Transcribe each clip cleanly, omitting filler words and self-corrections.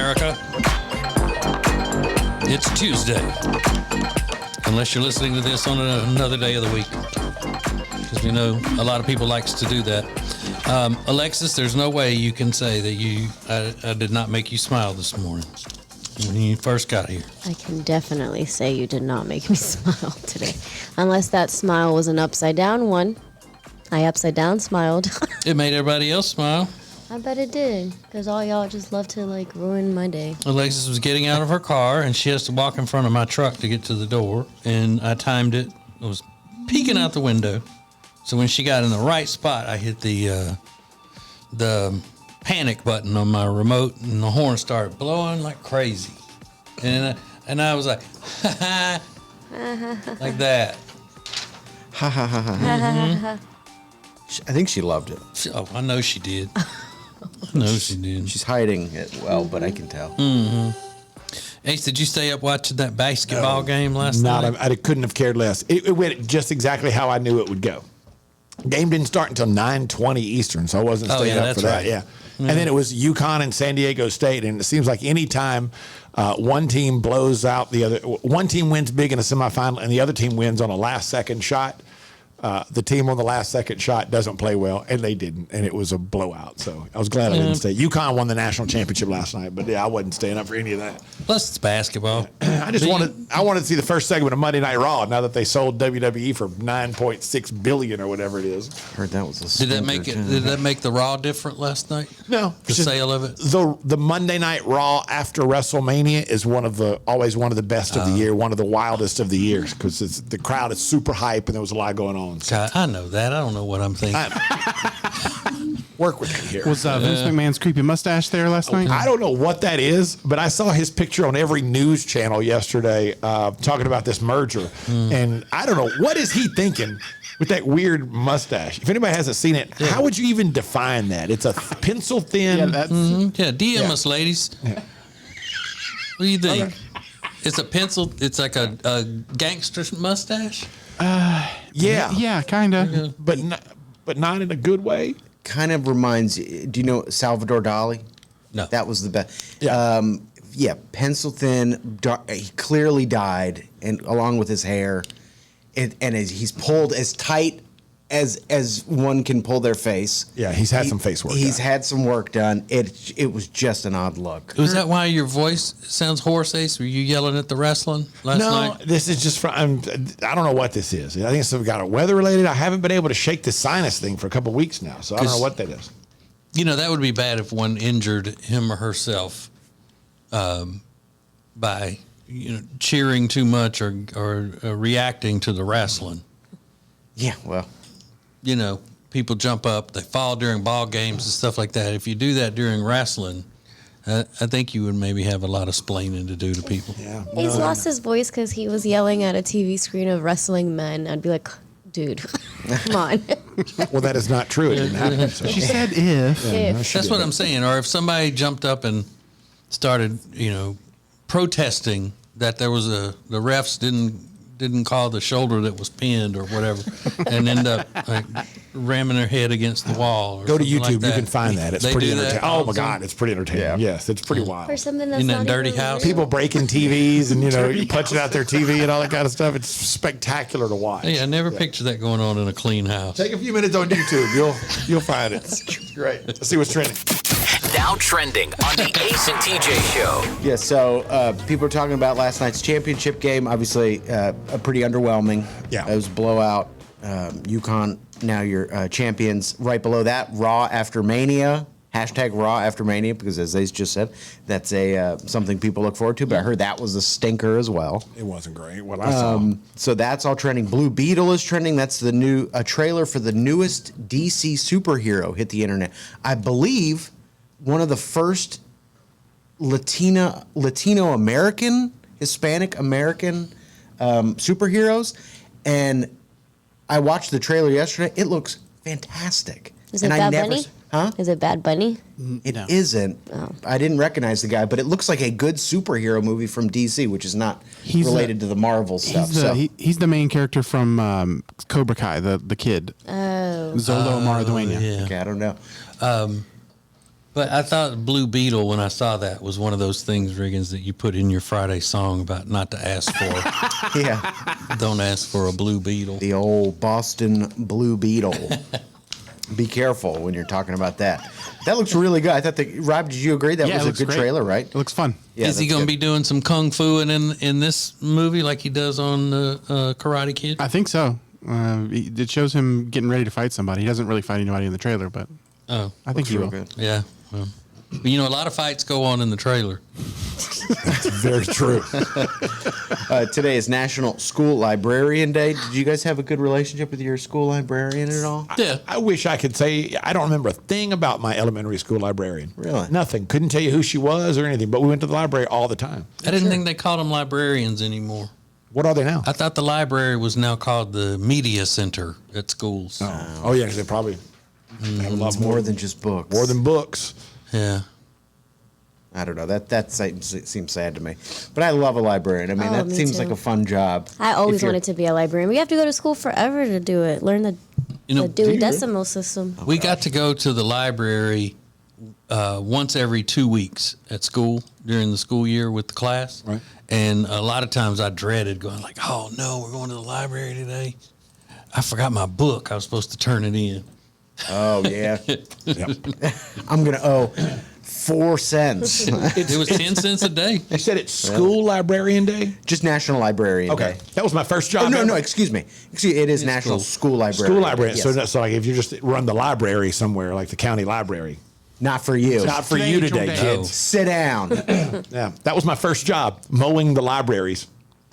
America. It's Tuesday. Unless you're listening to this on another day of the week. Because we know a lot of people likes to do that. Alexis, there's no way you can say that I did not make you smile this morning when you first got here. I can definitely say you did not make me smile today. Unless that smile was an upside down one. I upside down smiled. It made everybody else smile. I bet it did, because all y'all just love to, ruin my day. Alexis was getting out of her car, and she has to walk in front of my truck to get to the door, and I timed it. I was peeking out the window. So when she got in the right spot, I hit the panic button on my remote, and the horn started blowing like crazy. And I was like, ha ha, like that. Ha ha ha ha. Mm-hmm. I think she loved it. Oh, I know she did. I know she did. She's hiding it well, but I can tell. Mm-hmm. Ace, did you stay up watching that basketball game last night? I couldn't have cared less. It went just exactly how I knew it would go. Game didn't start until 9:20 Eastern, so I wasn't staying up for that. Right. Yeah. Mm-hmm. And then it was UConn and San Diego State, and it seems like any time one team blows out the other, one team wins big in a semifinal, and the other team wins on a last-second shot, the team on the last-second shot doesn't play well, and they didn't, and it was a blowout. So I was glad I didn't stay. UConn won the national championship last night, but yeah, I wasn't staying up for any of that. Plus, it's basketball. I wanted to see the first segment of Monday Night Raw. Now that they sold WWE for $9.6 billion or whatever it is. Heard that was a Did that make the Raw different last night? No, the sale of it. The Monday Night Raw after WrestleMania is always one of the best of the year, one of the wildest of the years, because the crowd is super hype and there was a lot going on. So. God, I know that. I don't know what I'm thinking. Work with me here. Was Vince McMahon's creepy mustache there last night? I don't know what that is, but I saw his picture on every news channel yesterday talking about this merger. And I don't know, what is he thinking with that weird mustache? If anybody hasn't seen it, how would you even define that? It's a pencil thin. DM us, ladies. Yeah. What do you think? Okay. It's a pencil. It's like a gangster mustache. Yeah, kind of, yeah. but not in a good way. Kind of reminds you. Do you know Salvador Dali? No, that was the best. Yeah, pencil thin. He clearly died, and along with his hair, and he's pulled as tight as one can pull their face. Yeah, he's had some face work. He's had some work done. It was just an odd look. Was that why your voice sounds hoarse, Ace? Were you yelling at the wrestling last night? No, this is just from. I don't know what this is. I think it's got a weather related. I haven't been able to shake the sinus thing for a couple of weeks now, so I don't know what that is. You know, that would be bad if one injured him or herself by cheering too much or reacting to the wrestling. Yeah, well. People jump up, they fall during ball games and stuff like that. If you do that during wrestling, I think you would maybe have a lot of splaining to do to people. Yeah, He's lost his voice because he was yelling at a TV screen of wrestling men. I'd be like, dude, come on. Well, that is not true. It didn't happen. So. She said if. That's what I'm saying. Or if somebody jumped up and started, protesting that there was the refs didn't call the shoulder that was pinned or whatever, and end up ramming their head against the wall. Or Go to YouTube. Like you can find that. It's pretty entertaining. Oh my God, it's pretty entertaining. Yeah. Yes, it's pretty wild. For something that's in that not dirty even house, people breaking TVs and punching out their TV and all that kind of stuff. It's spectacular to watch. Hey, I never pictured that going on in a clean house. Take a few minutes on YouTube. You'll find it. It's great. Let's see what's trending. Now trending on the Ace and TJ show. Yeah, so people are talking about last night's championship game. Obviously, pretty underwhelming. Yeah. It was a blowout. UConn, now your champions. Right below that, Raw After Mania. Hashtag Raw After Mania, because as Ace just said, that's something people look forward to. But I heard that was a stinker as well. It wasn't great. What I saw. So that's all trending. Blue Beetle is trending. That's a trailer for the newest DC superhero hit the internet. I believe one of the first Latino American, Hispanic American superheroes, and I watched the trailer yesterday. It looks fantastic. Is it Bad Bunny? Huh? Is it Bad Bunny? It isn't. Oh. I didn't recognize the guy, but it looks like a good superhero movie from DC, which is not related to the Marvel stuff. He's the main character from Cobra Kai, the kid. Oh. Zolo Maraduena. Yeah. Okay, I don't know. But I thought Blue Beetle, when I saw that, was one of those things, Riggins, that you put in your Friday song about not to ask for. Yeah. Don't ask for a Blue Beetle. The old Boston Blue Beetle. Be careful when you're talking about that. That looks really good. I thought Rob, did you agree that Yeah, it was a looks good great. trailer, right? It looks fun. Yeah, Is he that's going to good. be doing some kung fu in this movie like he does on Karate Kid? I think so. It shows him getting ready to fight somebody. He doesn't really fight anybody in the trailer, but Oh, I think Looks he real will. good. yeah. Well, but, a lot of fights go on in the trailer. Very true. Today is National School Librarian Day. Did you guys have a good relationship with your school librarian at all? Yeah. I wish I could say I don't remember a thing about my elementary school librarian. Really? Nothing. Couldn't tell you who she was or anything. But we went to the library all the time. I didn't think they called them librarians anymore. What are they now? I thought the library was now called the media center at schools. Oh yeah, 'cause they probably have a lot It's more than just books. more than books. Yeah. I don't know. That seems sad to me. But I love a librarian. I mean, Oh, that me seems too. like a fun job. I always If you're- wanted to be a librarian. We have to go to school forever to do it. Learn the Do Dewey you? Decimal System. We got to go to the library once every 2 weeks at school during the school year with the class. Right. And a lot of times I dreaded going like, oh no, we're going to the library today. I forgot my book. I was supposed to turn it in. Oh, yeah. Yep. I'm going to owe 4 cents. It was 10 cents a day. They said it's School Librarian Day. Just National Librarian Okay, Day. that was my first job. Oh, no, ever. no, excuse me. It is National School Librarian School Day, librarian. yes. So that's like if you just run the library somewhere, like the county library. Not for you. It's not for Today you ain't your today, day. kids. Sit down. Yeah, that was my first job, mowing the libraries.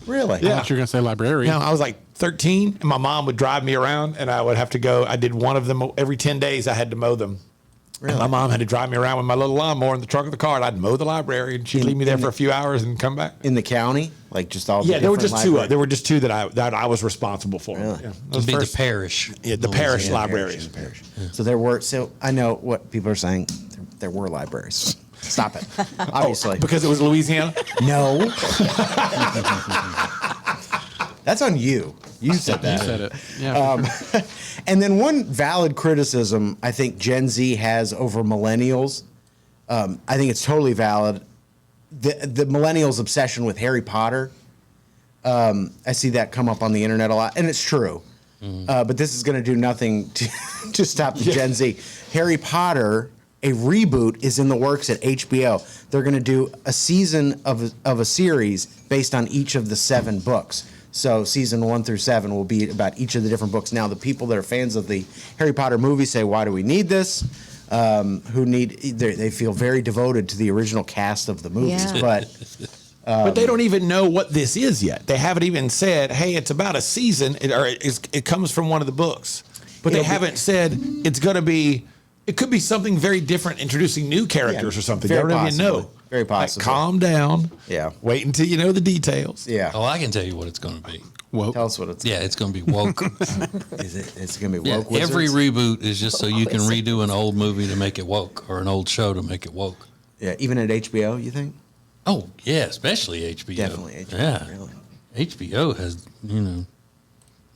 Really? I thought you were going to say librarian. You know, I was like 13, and my mom would drive me around, and I would have to go. I did one of them every 10 days. I had to mow them. Really? And my mom had to drive me around with my little lawnmower in the trunk of the car, and I'd mow the library, and she'd leave me there for a few hours and come back. In the county? Like just all the Yeah, there were different just two. libraries? There were just two that I was responsible for. Really? Yeah, It would be the parish. Yeah, the parish Yeah, libraries. parish. So there were. So I know what people are saying. There were libraries. Stop it. Obviously. Because it was Louisiana. No. That's on you. You said that. You said it. Yeah. And then one valid criticism I think Gen Z has over millennials, I think it's totally valid. The millennials' obsession with Harry Potter. I see that come up on the internet a lot, and it's true. But this is going to do nothing to stop the Gen Z. Harry Potter, a reboot, is in the works at HBO. They're going to do a season of a series based on each of the 7 books. So season 1 through 7 will be about each of the different books. Now, the people that are fans of the Harry Potter movie say, "Why do we need this?" They feel very devoted to the original cast of the movies, Yeah. But they don't even know what this is yet. They haven't even said, "Hey, it's about a season," it comes from one of the books. But they It'll be- haven't said it's going to be. It could be something very different, introducing new characters Yeah, or something. very They don't even know. possibly. Very possibly. Like, calm down. Yeah. Wait until you know the details. Yeah. Oh, I can tell you what it's going to be. Whoa. Tell us what it's. Yeah, it's going to be woke. Is it? It's gonna be Yeah, woke. every wizards? reboot is just so you can redo an old movie to make it woke or an old show to make it woke. Yeah, even at HBO, you think? Oh, yeah, especially HBO. Definitely HBO. Yeah. Really. HBO has, I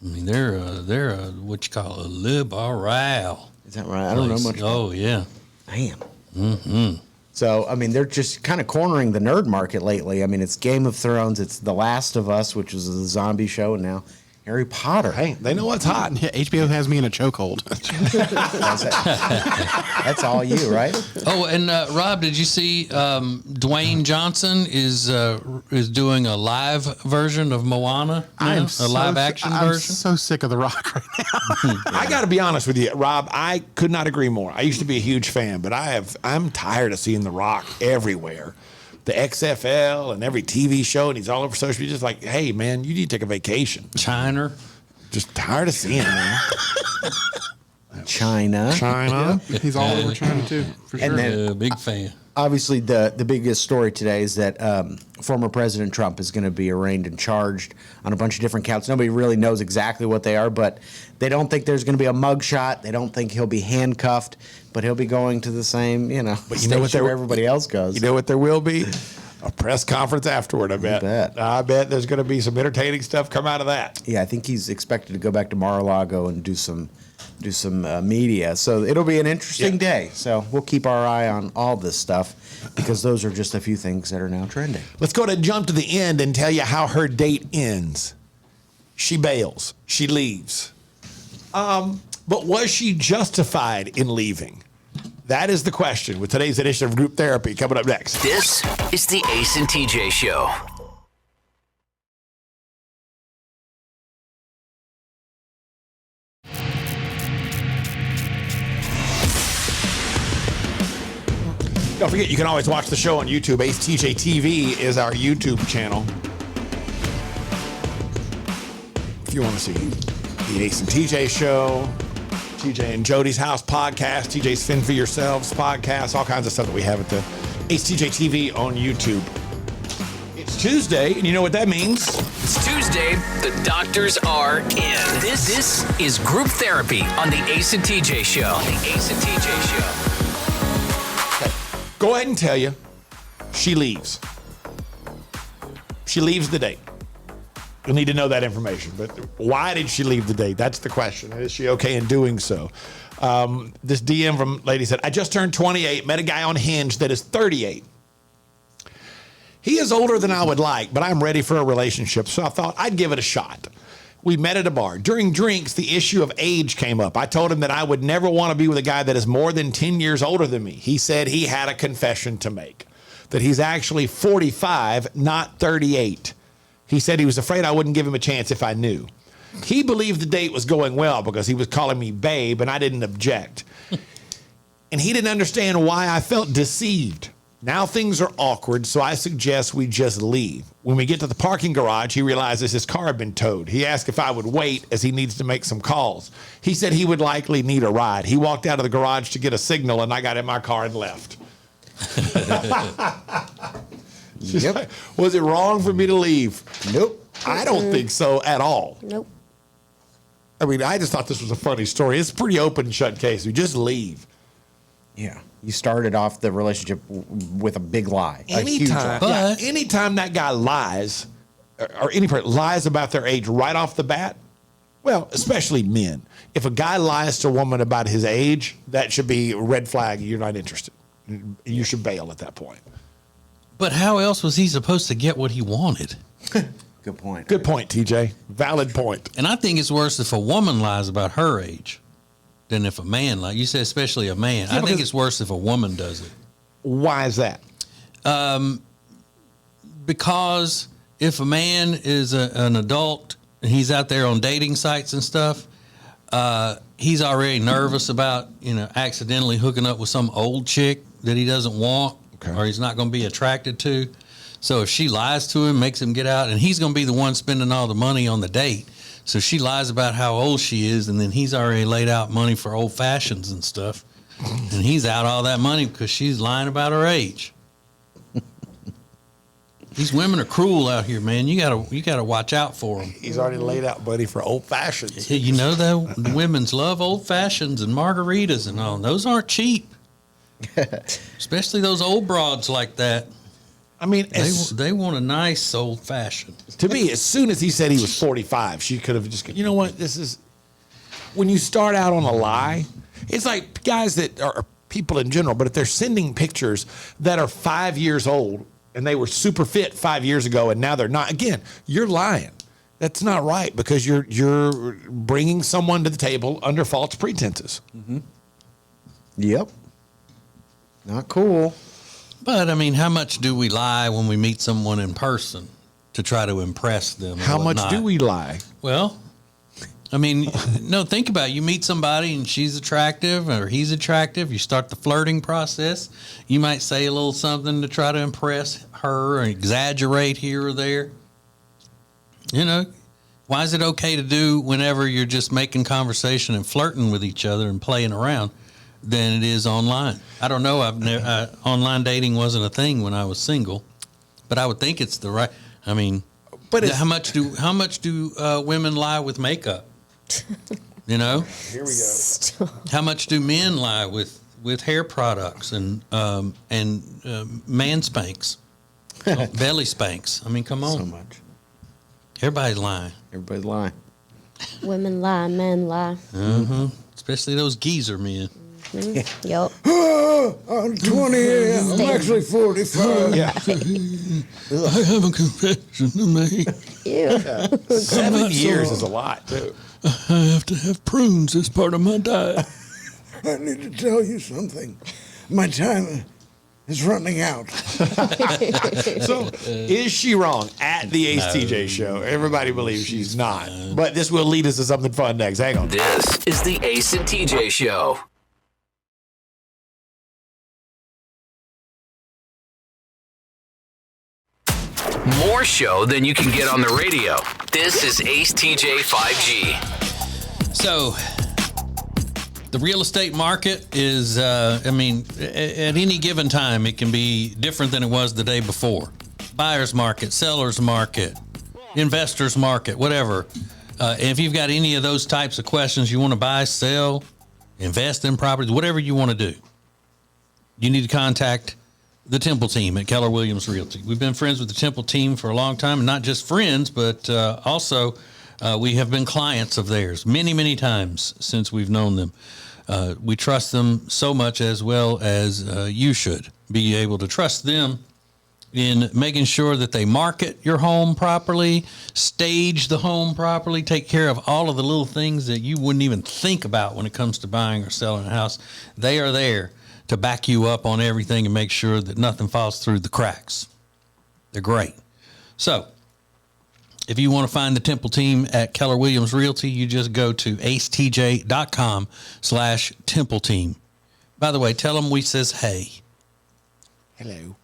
mean, they're what you call a liberal. Is that right? I don't know much. Oh, yeah. Damn. Mm-hmm. So, I mean, they're just kind of cornering the nerd market lately. I mean, it's Game of Thrones, it's The Last of Us, which was a zombie show, and now Harry Potter. Hey, they know what's hot. Yeah, HBO has me in a chokehold. That's all you, right? Oh, and Rob, did you see Dwayne Johnson is doing a live version of Moana? now? A live action I'm version? so sick of The Rock right now. I got to be honest with you, Rob. I could not agree more. I used to be a huge fan, but I'm tired of seeing The Rock everywhere. The XFL and every TV show, and he's all over social media. Just like, hey, man, you need to take a vacation. China. Just tired of seeing him, man. China. China. He's all over China too, for sure. And then Big fan. obviously the biggest story today is that former President Trump is going to be arraigned and charged on a bunch of different counts. Nobody really knows exactly what they are, but they don't think there's going to be a mugshot. They don't think he'll be handcuffed, but he'll be going to the same, But you know station what there- where everybody else goes. You know what there will be? A press conference afterward, I bet. I bet there's going to be some entertaining stuff come out of that. Yeah, I think he's expected to go back to Mar-a-Lago and do some media. So it'll be an interesting day. So we'll keep our eye on all this stuff because those are just a few things that are now trending. Let's go to jump to the end and tell you how her date ends. She bails. She leaves. But was she justified in leaving? That is the question with today's edition of Group Therapy coming up next. This is the Ace and TJ Show. Don't forget, you can always watch the show on YouTube. Ace TJ TV is our YouTube channel. If you want to see the Ace and TJ Show, TJ and Jody's House podcast, TJ's Fend for Yourselves podcast, all kinds of stuff that we have at the Ace TJ TV on YouTube. It's Tuesday, and you know what that means. It's Tuesday. The doctors are in. This is Group Therapy on the Ace and TJ Show. Go ahead and tell you, she leaves. She leaves the date. You'll need to know that information. But why did she leave the date? That's the question. Is she okay in doing so? This DM from lady said, I just turned 28, met a guy on Hinge that is 38. He is older than I would like, but I'm ready for a relationship, so I thought I'd give it a shot. We met at a bar. During drinks, the issue of age came up. I told him that I would never want to be with a guy that is more than 10 years older than me. He said he had a confession to make, that he's actually 45, not 38. He said he was afraid I wouldn't give him a chance if I knew. He believed the date was going well because he was calling me babe, and I didn't object. And he didn't understand why I felt deceived. Now things are awkward, so I suggest we just leave. When we get to the parking garage, he realizes his car had been towed. He asked if I would wait as he needs to make some calls. He said he would likely need a ride. He walked out of the garage to get a signal, and I got in my car and left. She's like, was it wrong for me to leave? Nope. I don't think so at all. Nope. I mean, I just thought this was a funny story. It's a pretty open shut case. We just leave. Yeah. You started off the relationship with a big lie. A huge lie. But Anytime that guy lies, or any person lies about their age right off the bat, well, especially men. If a guy lies to a woman about his age, that should be a red flag. You're not interested. You should bail at that point. But how else was he supposed to get what he wanted? Good point. Good point, TJ. Valid point. And I think it's worse if a woman lies about her age than if a man lies. You said especially a man. I think it's worse if a woman does it. Why is that? Because if a man is an adult and he's out there on dating sites and stuff, he's already nervous about, accidentally hooking up with some old chick that he doesn't want or he's not going to be attracted to. So if she lies to him, makes him get out, and he's going to be the one spending all the money on the date. So she lies about how old she is, and then he's already laid out money for old fashions and stuff. And he's out all that money because she's lying about her age. These women are cruel out here, man. You gotta watch out for them. He's already laid out money for old fashions. You know, though, the women's love old fashions and margaritas and all. Those aren't cheap. Especially those old broads like that. I mean, they want a nice old fashioned. To me, as soon as he said he was 45, she could have just, you know what, this is, when you start out on a lie, it's like guys that are people in general, but if they're sending pictures that are 5 years old and they were super fit 5 years ago and now they're not, again, you're lying. That's not right because you're bringing someone to the table under false pretenses. Mm-hmm. Yep. Not cool. But, I mean, how much do we lie when we meet someone in person to try to impress them? How much do we lie? Well, I mean, no, think about it. You meet somebody and she's attractive or he's attractive. You start the flirting process. You might say a little something to try to impress her or exaggerate here or there. You know, why is it okay to do whenever you're just making conversation and flirting with each other and playing around than it is online? I don't know. Online dating wasn't a thing when I was single, but I would think it's the right. I mean, but how much do women lie with makeup? You know, here we go. How much do men lie with hair products and man spanks? Belly spanks. I mean, come on. So much. Everybody's lying. Everybody's lying. Women lie, men lie. Especially those geezer men. Yup. I'm 20. I'm actually 45. Yeah. I have a confession to make. Ew. 7 years is a lot, too. I have to have prunes as part of my diet. I need to tell you something. My time is running out. So, is she wrong? At the Ace TJ show. Everybody believes she's not. But this will lead us to something fun next. Hang on. This is the Ace and TJ Show. More show than you can get on the radio. This is Ace TJ 5G. So, the real estate market is, at any given time, it can be different than it was the day before. Buyer's market, seller's market, investor's market, whatever. If you've got any of those types of questions, you want to buy, sell, invest in properties, whatever you want to do, you need to contact the Temple team at Keller Williams Realty. We've been friends with the Temple team for a long time, and not just friends, but also we have been clients of theirs many, many times since we've known them. We trust them so much, as well as you should be able to trust them in making sure that they market your home properly, stage the home properly, take care of all of the little things that you wouldn't even think about when it comes to buying or selling a house. They are there to back you up on everything and make sure that nothing falls through the cracks. They're great. So, if you want to find the Temple team at Keller Williams Realty, you just go to acetj.com/Temple team. By the way, tell them we says hey. Hello.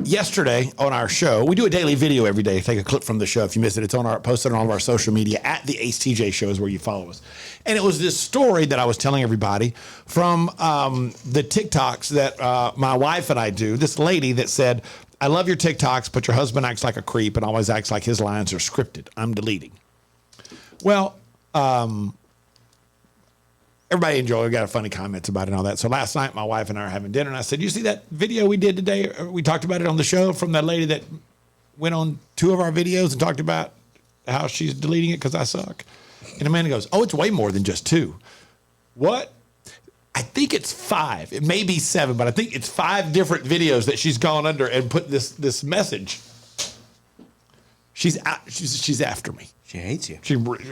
Yesterday on our show, we do a daily video every day. Take a clip from the show. If you missed it, it's posted on all of our social media at the Ace TJ Show is where you follow us. And it was this story that I was telling everybody from the TikToks that my wife and I do. This lady that said, "I love your TikToks, but your husband acts like a creep and always acts like his lines are scripted. I'm deleting." Well, everybody enjoyed. We got funny comments about it and all that. So last night, my wife and I were having dinner, and I said, "You see that video we did today? We talked about it on the show from that lady that went on 2 of our videos and talked about how she's deleting it because I suck." And Amanda goes, "Oh, it's way more than just 2. What? I think it's 5. It may be 7, but I think it's 5 different videos that she's gone under and put this message. She's after me. She hates you.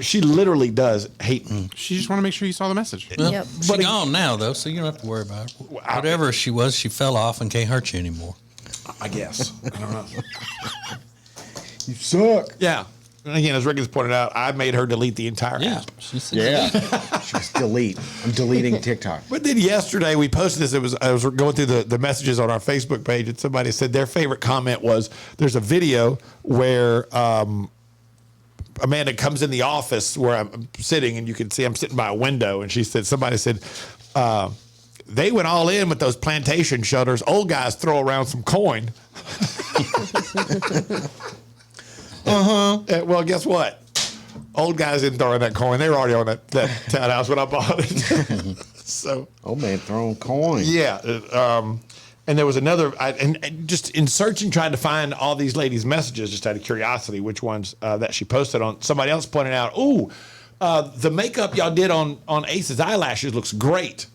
She literally does hate me. She just want to make sure you saw the message. Well, Yep. she's gone now, though, so you don't have to worry about it. Whatever she was, she fell off and can't hurt you anymore. I guess. I don't know. You suck. Yeah. And again, as Rick has pointed out, I made her delete the entire app. She said, Yeah. Just delete. I'm deleting TikTok. But then yesterday we posted this. I was going through the messages on our Facebook page, and somebody said their favorite comment was, there's a video where Amanda comes in the office where I'm sitting, and you can see I'm sitting by a window, and somebody said, they went all in with those plantation shutters. Old guys throw around some coin. Well, guess what? Old guys didn't throw in that coin. They were already on that townhouse when I bought it. So, Oh man, throwing coins. yeah. And there was another, and just in searching, trying to find all these ladies' messages, just out of curiosity, which ones that she posted on. Somebody else pointed out, the makeup y'all did on Ace's eyelashes looks great.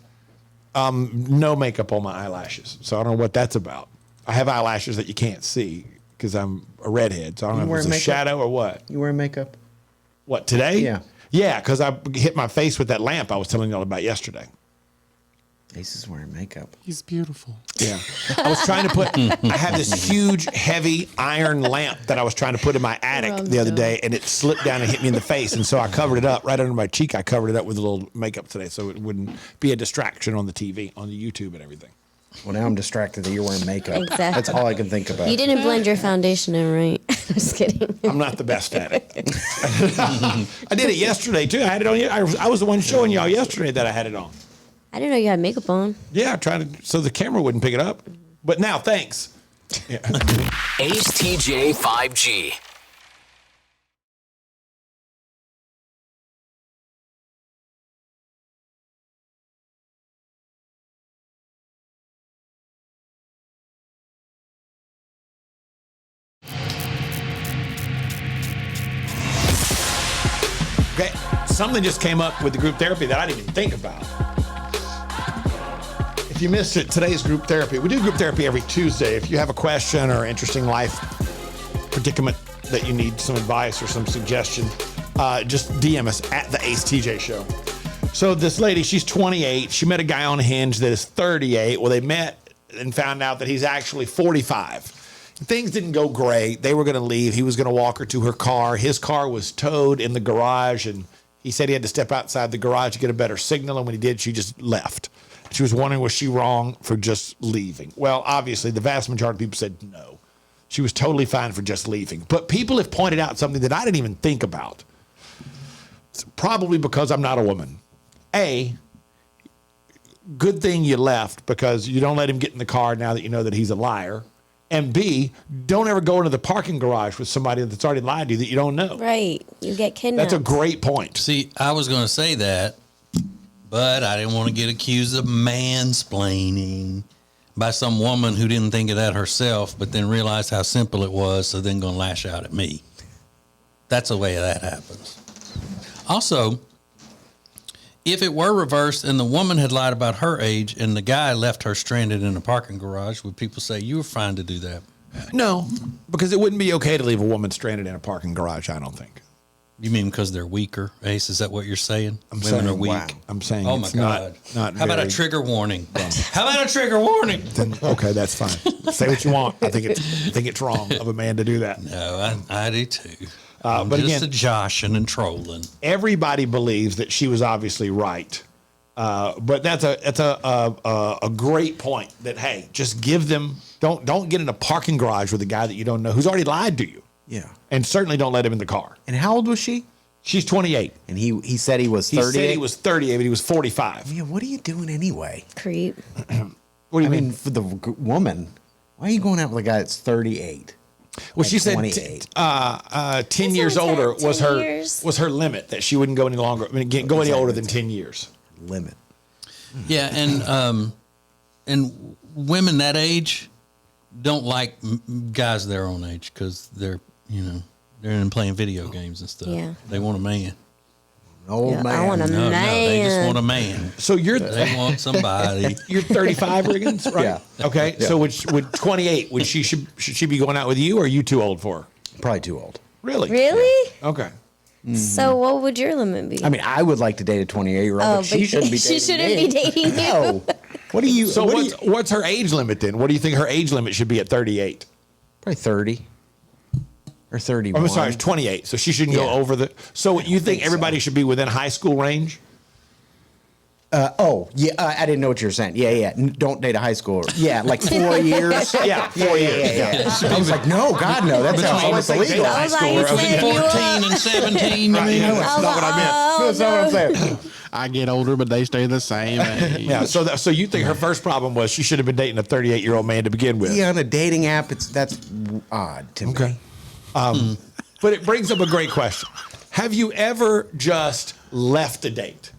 No makeup on my eyelashes, so I don't know what that's about. I have eyelashes that you can't see because I'm a redhead, so I don't know if it's a shadow or what. You wear makeup? What, today? Yeah. Yeah, because I hit my face with that lamp I was telling y'all about yesterday. Ace is wearing makeup. He's beautiful. Yeah. I was trying to I have this huge, heavy iron lamp that I was trying to put in my attic the other day, and it slipped down and hit me in the face. And so I covered it up right under my cheek. I covered it up with a little makeup today so it wouldn't be a distraction on the TV, on the YouTube and everything. Well, now I'm distracted that you're wearing makeup. Exactly. That's all I can think about. You didn't blend your foundation in, right? Just kidding. I'm not the best at it. I did it yesterday, too. I had it on. I was the one showing y'all yesterday that I had it on. I didn't know you had makeup on. Yeah, trying to, so the camera wouldn't pick it up. But now, thanks. Yeah. Ace TJ 5G. Okay, something just came up with the group therapy that I didn't even think about. If you missed it, today's group therapy. We do group therapy every Tuesday. If you have a question or interesting life predicament that you need some advice or some suggestion, just DM us at the Ace TJ Show. So this lady, she's 28. She met a guy on Hinge that is 38. Well, they met and found out that he's actually 45. Things didn't go great. They were going to leave. He was going to walk her to her car. His car was towed in the garage, and he said he had to step outside the garage to get a better signal, and when he did, she just left. She was wondering, was she wrong for just leaving? Well, obviously, the vast majority of people said no. She was totally fine for just leaving. But people have pointed out something that I didn't even think about. It's probably because I'm not a woman. A, good thing you left because you don't let him get in the car now that you know that he's a liar. And B, don't ever go into the parking garage with somebody that's already lied to you that you don't know. Right. You get kidnapped. That's a great point. See, I was going to say that, but I didn't want to get accused of mansplaining by some woman who didn't think of that herself, but then realized how simple it was, so then going to lash out at me. That's the way that happens. Also, if it were reversed and the woman had lied about her age and the guy left her stranded in a parking garage, would people say you were fine to do that? No, because it wouldn't be okay to leave a woman stranded in a parking garage, I don't think. You mean because they're weaker, Ace? Is that what you're saying? I'm Women saying, are weak. wow. I'm saying Oh, my it's God. not How about a very- trigger warning? How about a trigger warning? Then, okay, that's fine. Say what you want. I think it's wrong of a man to do that. No, I do too. I'm but just again- joshing and trolling. Everybody believes that she was obviously right, but that's a great point. That hey, just give them don't get in a parking garage with a guy that you don't know who's already lied to you. Yeah. And certainly don't let him in the car. And how old was she? She's 28. And he said he was 38. He said he was 38, but he was 45. Yeah, what are you doing anyway? Creep. What do you I mean? mean, for the woman, why are you going out with a guy that's 38? Well, at she said 28? 10 years only older 10 was her years. was her limit that she wouldn't go any longer. I mean, go any older than 10 years. Limit. Yeah, and women that age don't like guys their own age because they're in playing video games and stuff. Yeah. They want a man. Old Yeah, man. I want a No, they just man. want a man. So They want somebody. you're 35, Riggins, right? Yeah. Okay. Yeah. So would 28? Should she be going out with you, or are you too old for her? Probably too old. Really? Really? Okay. So what would your limit be? I mean, I would like to date a 28-year-old, but she shouldn't be dating She shouldn't me. be dating you. No. What do you? So what do you- what's her age limit then? What do you think her age limit should be at 38? Probably 30 or 31. I'm sorry, it's 28. So she shouldn't go Yeah. over the. So you think so. everybody should be within high school range? Oh, yeah. I didn't know what you were saying. Yeah. Don't date a high schooler. Yeah, like 4 years. Yeah, 4 years. Yeah. I was like, no, God, no. That's almost illegal. I was like, Between 14 and 17. You mean? No, that's not what I meant. That's not what I'm saying. I get older, but they stay the same age. Yeah. So you think her first problem was she should have been dating a 38-year-old man to begin with? Yeah, on a dating app, that's odd to me. Okay. But it brings up a great question. Have you ever just left a date?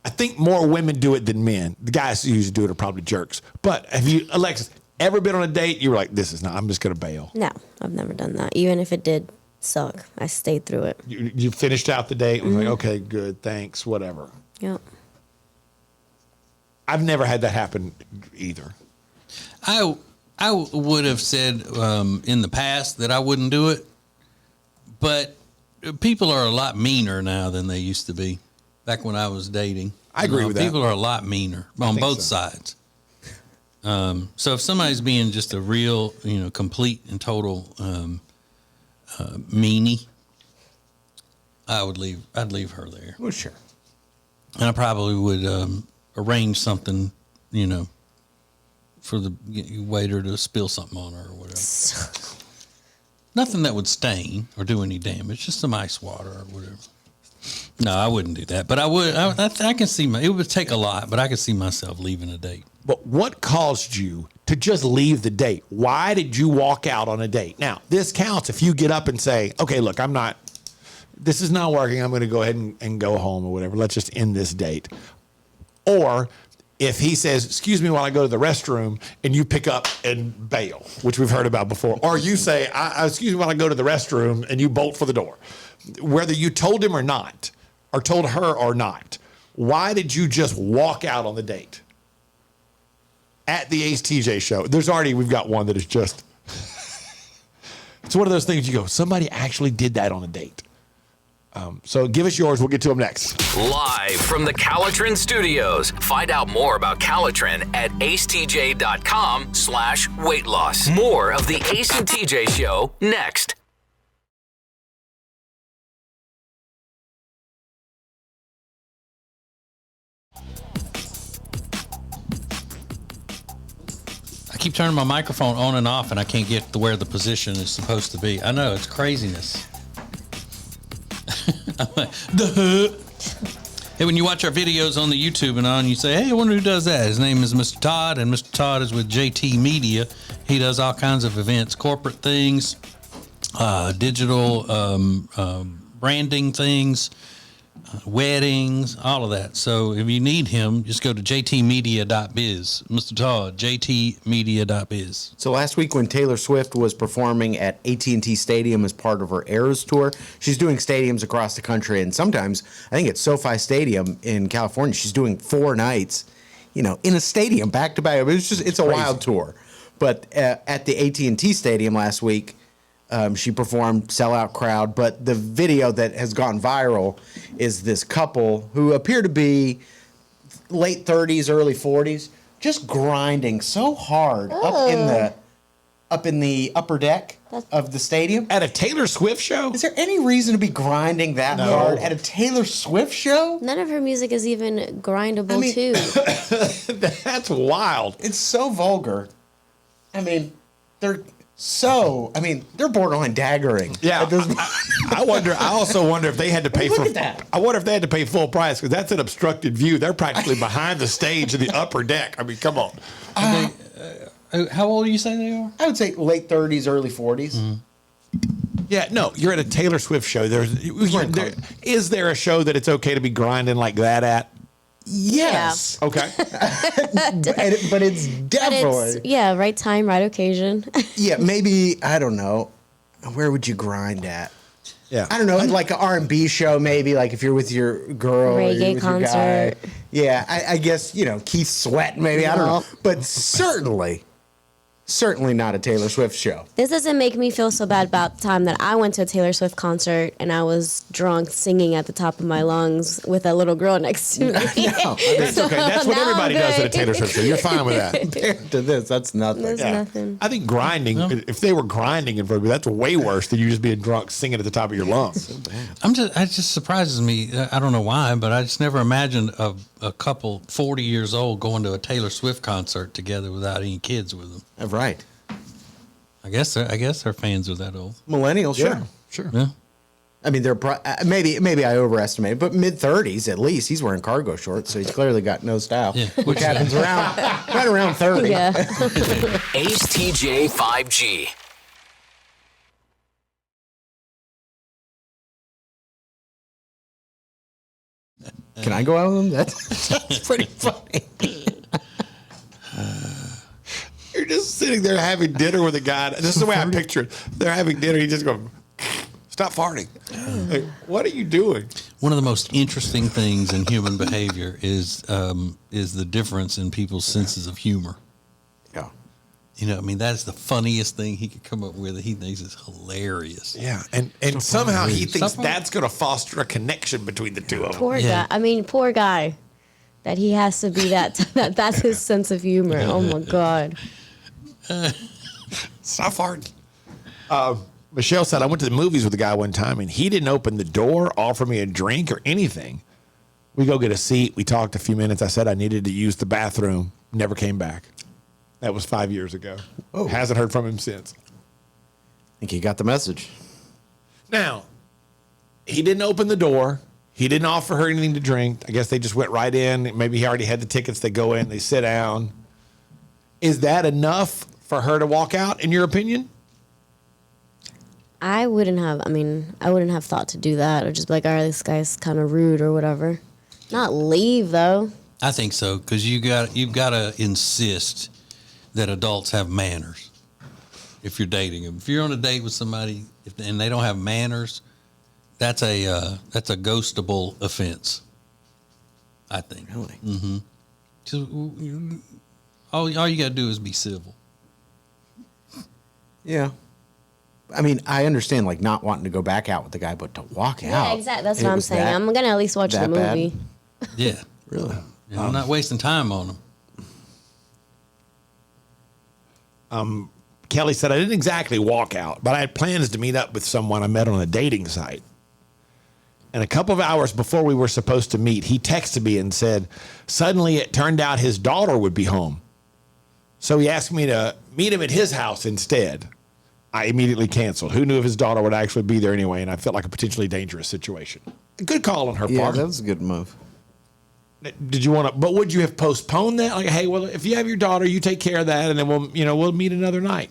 I think more women do it than men. The guys who usually do it are probably jerks. But have you, Alexis, ever been on a date? You were like, this is not, I'm just going to bail. No, I've never done that. Even if it did suck, I stayed through it. You finished out the date and was like, okay, good, thanks, whatever. Yep. I've never had that happen either. I would have said in the past that I wouldn't do it, but people are a lot meaner now than they used to be. Back when I was dating, I agree with that. People are a lot meaner on both so. sides. So if somebody's being just a real, complete and total meanie, I'd leave her there, Well, sure. and I probably would arrange something, for the waiter to spill something on her or whatever. Nothing that would stain or do any damage, just some ice water or whatever. No, I wouldn't do that. But I would. I can see it would take a lot, but I could see myself leaving a date. But what caused you to just leave the date? Why did you walk out on a date? Now, this counts if you get up and say, okay, look, this is not working. I'm going to go ahead and go home or whatever. Let's just end this date. Or if he says, excuse me while I go to the restroom, and you pick up and bail, which we've heard about before. Or you say, excuse me while I go to the restroom, and you bolt for the door. whether you told him or not, or told her or not, why did you just walk out on the date? At the Ace TJ show. We've got one that is just, it's one of those things you go, somebody actually did that on a date. So give us yours. We'll get to them next. Live from the Calitrin Studios. Find out more about Calitrin at acetj.com/weight loss. More of the Ace and TJ show next. I keep turning my microphone on and off, and I can't get to where the position is supposed to be. I know, it's craziness. I'm like, duh. Hey, when you watch our videos on the YouTube and on, you say, hey, I wonder who does that. His name is Mr. Todd, and Mr. Todd is with JT Media. He does all kinds of events, corporate things, digital branding things, weddings, all of that. So if you need him, just go to jtmedia.biz. Mr. Todd, jtmedia.biz. So last week when Taylor Swift was performing at AT&T Stadium as part of her Eras tour, she's doing stadiums across the country, and sometimes, I think at SoFi Stadium in California, she's doing 4 nights, in a stadium back to back. It's a wild tour. But at the AT&T Stadium last week, she performed, sellout crowd, but the video that has gone viral is this couple who appear to be late 30s, early 40s, just grinding so hard up in the upper deck of the stadium. At a Taylor Swift show? Is there any reason to be grinding that hard at a Taylor Swift show? None of her music is even grindable, too. That's wild. It's so vulgar. They're borderline daggering. Yeah. I also wonder if they had to pay Look at that. I wonder if they had to pay full price, because that's an obstructed view. They're practically behind the stage in the upper deck. Come on. How old do you say they are? I would say late 30s, early 40s. Mm-hmm. Yeah, no, you're at a Taylor Swift show. Is there a show that it's okay to be grinding like that at? Yes. Okay. But it's definitely. Right time, right occasion. Yeah, maybe, I don't know. Where would you grind at? Yeah. I don't know, like an R&B show maybe, like if you're with your girl. Reggae or you're with concert. Your guy. Yeah, I guess, Keith Sweat maybe, I don't know. But certainly not a Taylor Swift show. This doesn't make me feel so bad about the time that I went to a Taylor Swift concert and I was drunk singing at the top of my lungs with a little girl next to me. No, That's okay. That's what Now everybody I'm does at a good. Taylor Swift show. You're fine with that. Compared to this, that's nothing. That's nothing. I think grinding, if they were grinding in front of you, that's way worse than you just being drunk singing at the top of your lungs. It just surprises me. I don't know why, but I just never imagined a couple 40 years old going to a Taylor Swift concert together without any kids with them. Right. I guess her fans are that old. Millennials, sure. Sure. Yeah. They're maybe I overestimated, but mid-30s at least. He's wearing cargo shorts, so he's clearly got no style. Yeah. Which happens right around 30. Yeah. Ace TJ 5G. Can I go out with him? That's pretty funny. You're just sitting there having dinner with a guy. This is the way I picture it. They're having dinner. He just goes, stop farting. Like, what are you doing? One of the most interesting things in human behavior is the difference in people's senses of humor. Yeah. That's the funniest thing he could come up with. He thinks is hilarious. Yeah, and somehow he thinks that's going to foster a connection between the two of them. Poor guy. Poor guy. That he has to be that's his sense of humor. Oh my God. Stop farting. Michelle said, I went to the movies with a guy one time, and he didn't open the door, offer me a drink or anything. We go get a seat. We talked a few minutes. I said I needed to use the bathroom. Never came back. That was 5 years ago. Oh. Hasn't heard from him since. I think he got the message. Now, he didn't open the door. He didn't offer her anything to drink. I guess they just went right in. Maybe he already had the tickets. They go in, they sit down. Is that enough for her to walk out, in your opinion? I wouldn't have thought to do that or just be like, all right, this guy's kind of rude or whatever. Not leave, though. I think so, because you've got to insist that adults have manners if you're dating them. If you're on a date with somebody and they don't have manners, that's a ghostable offense, I think. Really? Just, all you got to do is be civil. Yeah. I mean, I understand like not wanting to go back out with the guy, but to walk out. Yeah, exactly. That's what it I'm was saying. that- I'm gonna at least watch the that bad? movie. Yeah. Really? I'm not wasting time on them. Kelly said, I didn't exactly walk out, but I had plans to meet up with someone I met on a dating site. And a couple of hours before we were supposed to meet, he texted me and said, suddenly it turned out his daughter would be home. So he asked me to meet him at his house instead. I immediately canceled. Who knew if his daughter would actually be there anyway? And I felt like a potentially dangerous situation. Good call on her Yeah, part. that was a good move. Did you want to? But would you have postponed that? Like, hey, well, if you have your daughter, you take care of that, and then we'll meet another night.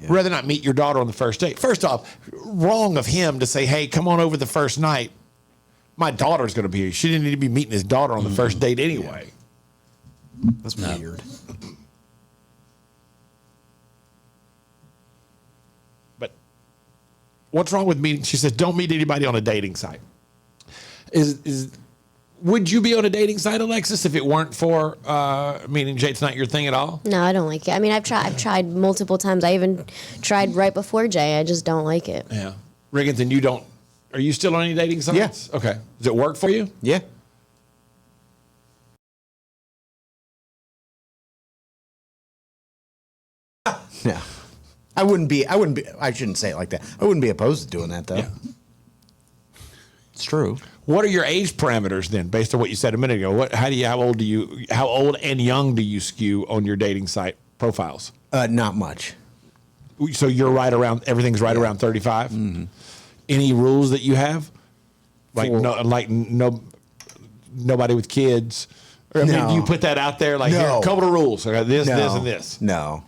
Yeah. Rather not meet your daughter on the first date. First off, wrong of him to say, hey, come on over the first night. My daughter's going to be here. She didn't need to be meeting his daughter on the first date anyway. That's weird. But what's wrong with meeting? She says, don't meet anybody on a dating site. Would you be on a dating site, Alexis, if it weren't for meeting Jade's not your thing at all? No, I don't like it. I mean, I've tried multiple times. I even tried right before Jay. I just don't like it. Yeah. Riggins, and you don't. Are you still on any dating sites? Yeah. Okay. Does it work for you? Yeah. Yeah. I shouldn't say it like that. I wouldn't be opposed to doing that though. Yeah. It's true. What are your age parameters then, based on what you said a minute ago? How old and young do you skew on your dating site profiles? Not much. So you're everything's right around 35? Mm-hmm. Any rules that you have? Nobody with kids? Or, I mean, do you put that out there? Like, here, a couple of rules. I got this, this, and this. No.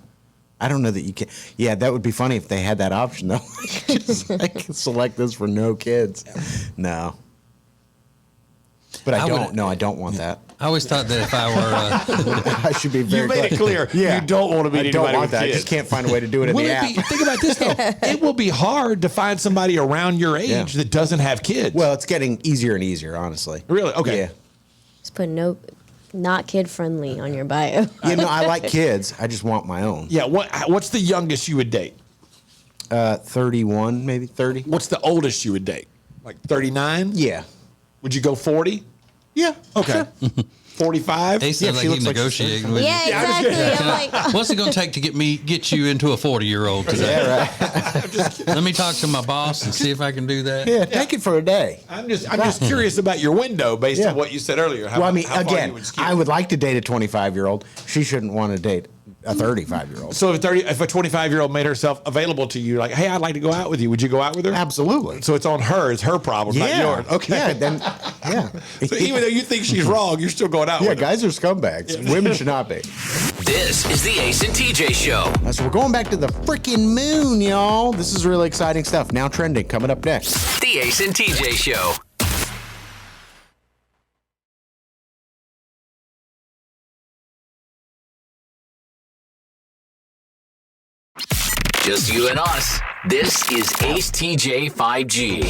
I don't know that you can. Yeah, that would be funny if they had that option, though. Just like select this for no kids. No. But I don't want that. I always thought that if I were... I should be very You made it clear. Yeah. You don't want to meet I don't anybody want with that. kids. I just can't find a way to do it in the app. Think about this, though. It will be hard to find somebody around your age that doesn't have kids. Well, it's getting easier and easier, honestly. Really? Okay. Yeah. Just put not kid friendly on your bio. I like kids. I just want my own. Yeah. What's the youngest you would date? 31, maybe 30. What's the oldest you would date? Like 39? Yeah. Would you go 40? Yeah. Okay. 45? He sounds like he's negotiating with you. Yeah, exactly. I'm like, What's it going to take to get you into a 40-year-old today? Yeah, right. Let me talk to my boss and see if I can do that. Yeah, take it for a day. I'm just curious about your window based on what you said earlier. Well, I mean, again, I would like to date a 25-year-old. She shouldn't want to date a 35-year-old. So if a 25-year-old made herself available to you, like, hey, I'd like to go out with you, would you go out with her? Absolutely. So it's on her. It's her problem, not yours. Okay. Yeah, then, yeah. So even though you think she's wrong, you're still going out with her. Guys are scumbags. Women should not be. This is the Ace and TJ Show. So we're going back to the freaking moon, y'all. This is really exciting stuff. Now trending, coming up next. The Ace and TJ Show. Just you and us. This is Ace TJ 5G.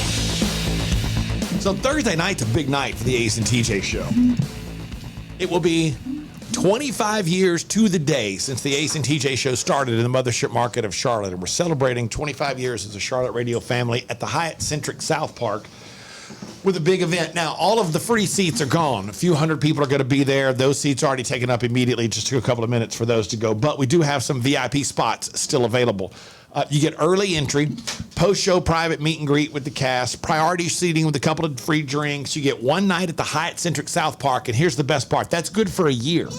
So Thursday night's a big night for the Ace and TJ Show. It will be 25 years to the day since the Ace and TJ Show started in the mothership market of Charlotte. And we're celebrating 25 years as a Charlotte radio family at the Hyatt Centric South Park with a big event. Now, all of the free seats are gone. A few hundred people are going to be there. Those seats are already taken up immediately. Just took a couple of minutes for those to go. But we do have some VIP spots still available. You get early entry, post-show private meet and greet with the cast, priority seating with a couple of free drinks. You get one night at the Hyatt Centric South Park, and here's the best part. That's good for a year.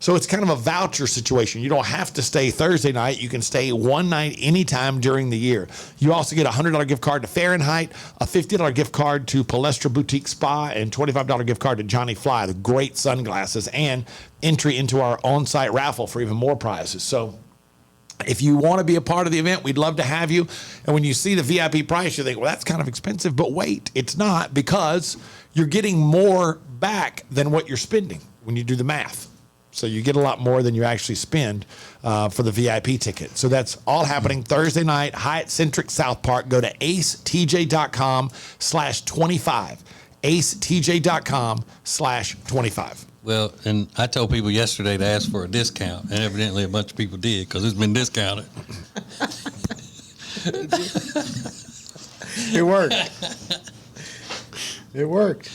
So it's kind of a voucher situation. You don't have to stay Thursday night. You can stay one night anytime during the year. You also get a $100 gift card to Fahrenheit, a $50 gift card to Palestra Boutique Spa, and $25 gift card to Johnny Fly, the great sunglasses, and entry into our on-site raffle for even more prizes. So if you want to be a part of the event, we'd love to have you. And when you see the VIP price, you think, well, that's kind of expensive. But wait, it's not, because you're getting more back than what you're spending when you do the math. So you get a lot more than you actually spend for the VIP ticket. So that's all happening Thursday night, Hyatt Centric South Park. Go to acetj.com/25. acetj.com/25. Well, and I told people yesterday to ask for a discount, and evidently a bunch of people did because it's been discounted. It worked. It worked.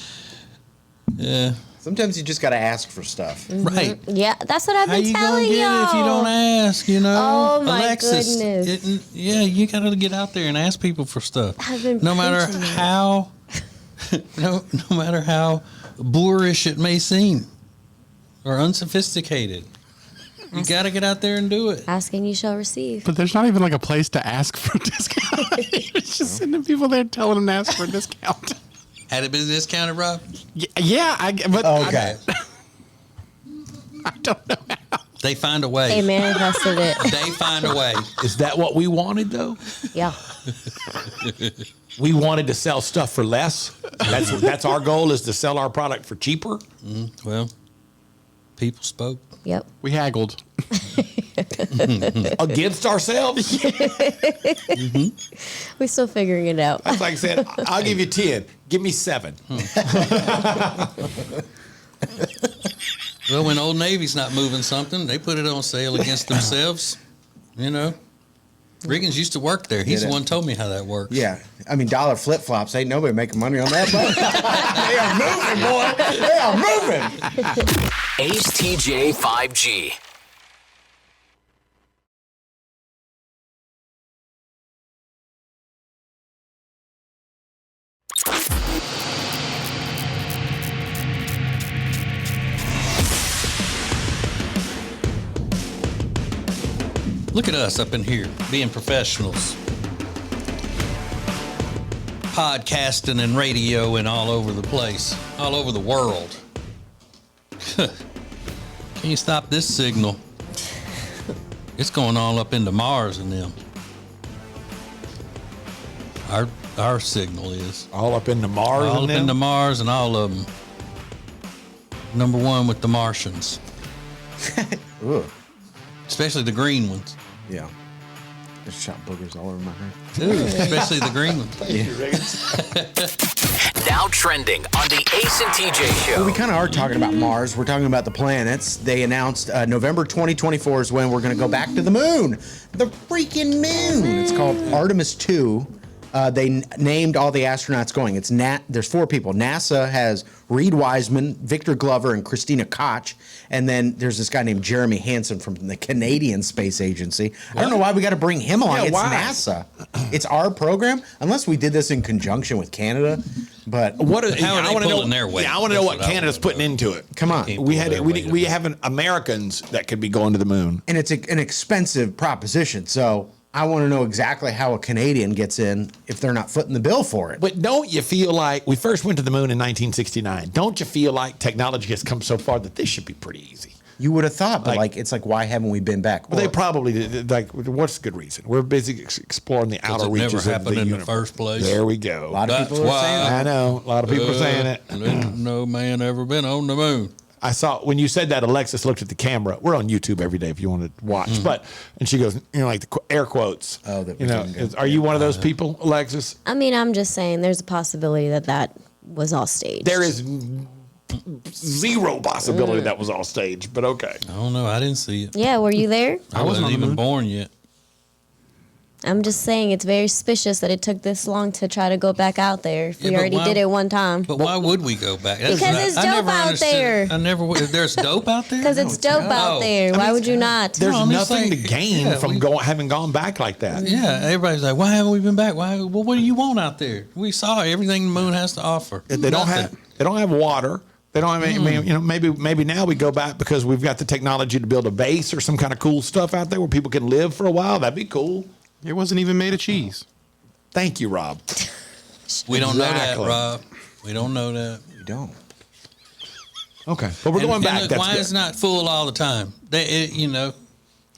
Yeah. Sometimes you just got to ask for stuff. Right. Yeah, that's what I've How been you gonna telling get y'all. it if you don't ask? You know, Oh, my Alexis, goodness. yeah, you got to get out there and ask people for stuff. I've been no matter preaching it. how, no matter how boorish it may seem or unsophisticated, you got to get out there and do it. Asking you shall receive. But there's not even like a place to ask for a discount. It's just sending people there telling them to ask for a discount. Had it been discounted, Rob? Yeah, but Okay. I don't know how. They find a way. They manifested it. They find a way. Is that what we wanted, though? Yeah. We wanted to sell stuff for less. That's our goal, is to sell our product for cheaper. Well, people spoke. Yep. We haggled. Against ourselves. We're still figuring it out. That's like I said, I'll give you 10. Give me 7. Well, when Old Navy's not moving something, they put it on sale against themselves. You know, Riggins used to work there. He's the one who told me how that works. Yeah. I mean, dollar flip-flops. Ain't nobody making money on that. But they are moving, boy. They are moving. Ace TJ 5G. Look at us up in here being professionals. Podcasting and radio and all over the place, all over the world. Can you stop this signal? It's going all up into Mars and them. Our signal is. All up into Mars All and up them? into Mars and all of them. Number one with the Martians. Ugh. Especially the green ones. Yeah. Just shot boogers all over my head. Ooh, especially the green ones. Now trending on the Ace and TJ Show. Well, we kind of are talking about Mars. We're talking about the planets. They announced November 2024 is when we're going to go back to the moon. The freaking moon. It's called Artemis 2. They named all the astronauts going. There's 4 people. NASA has Reed Wiseman, Victor Glover, and Christina Koch. And then there's this guy named Jeremy Hansen from the Canadian Space Agency. I don't know why we got to bring him along. Yeah, it's why? NASA. It's our program, unless we did this in conjunction with Canada. But How are they I wanna pulling know, their weight? Yeah, I want to know That's what what I Canada's wanna putting know. into it. come on. Can't We pull had their weight we up. have Americans that could be going to the moon. And it's an expensive proposition. So I want to know exactly how a Canadian gets in if they're not footing the bill for it. But don't you feel like we first went to the moon in 1969? Don't you feel like technology has come so far that this should be pretty easy? You would have thought, but Like- it's like, why haven't we been back? Well, they Or- probably did. Like, what's the good reason? We're busy exploring the outer it reaches never of the happened in universe. the first place. There we go. a lot of That's people are saying why- that. I know. A lot of people are saying it. No man ever been on the moon. I saw when you said that, Alexis looked at the camera. We're on YouTube every day if you want to watch. But and she goes, like the air quotes. Oh, that you we know, didn't go. are you one of those people, Alexis? I mean, I'm just saying there's a possibility that was all staged. There is zero possibility that was all staged. But okay. I don't know. I didn't see it. Yeah, were you there? I wasn't even born yet. I'm just saying it's very suspicious that it took this long to try to go back out there. If Yeah, we but already why- did it one time. But why would we go back? That's Because not- it's I dope never out understood- there. I never. There's dope out there. Because it's dope out Oh. there. Why would you not? There's I'm just nothing to saying, gain yeah, from having gone back like that. Yeah, everybody's like, why haven't we been back? Why? Well, what do you want out there? We saw everything the moon has to offer. They don't have water. They don't have any, maybe now we go back because we've got the technology to build a base or some kind of cool stuff out there where people can live for a while. That'd be cool. It wasn't even made of cheese. Thank you, Rob. We don't know that, Exactly. Rob. We don't know that. You don't. Okay, but we're going And back. look, That's why good. it's not full all the time?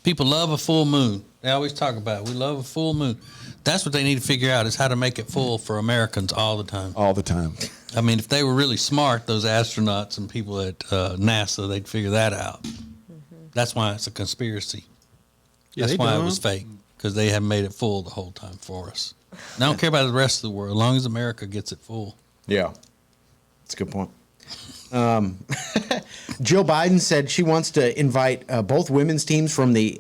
People love a full moon. They always talk about it. We love a full moon. That's what they need to figure out is how to make it full for Americans all the time. all the time. I mean, if they were really smart, those astronauts and people at NASA, they'd figure that out. That's why it's a conspiracy. Yeah, That's they why it don't. was fake, because they haven't made it full the whole time for us. And I don't care about the rest of the world, as long as America gets it full. Yeah. That's a good point. Jill Biden said she wants to invite both women's teams from the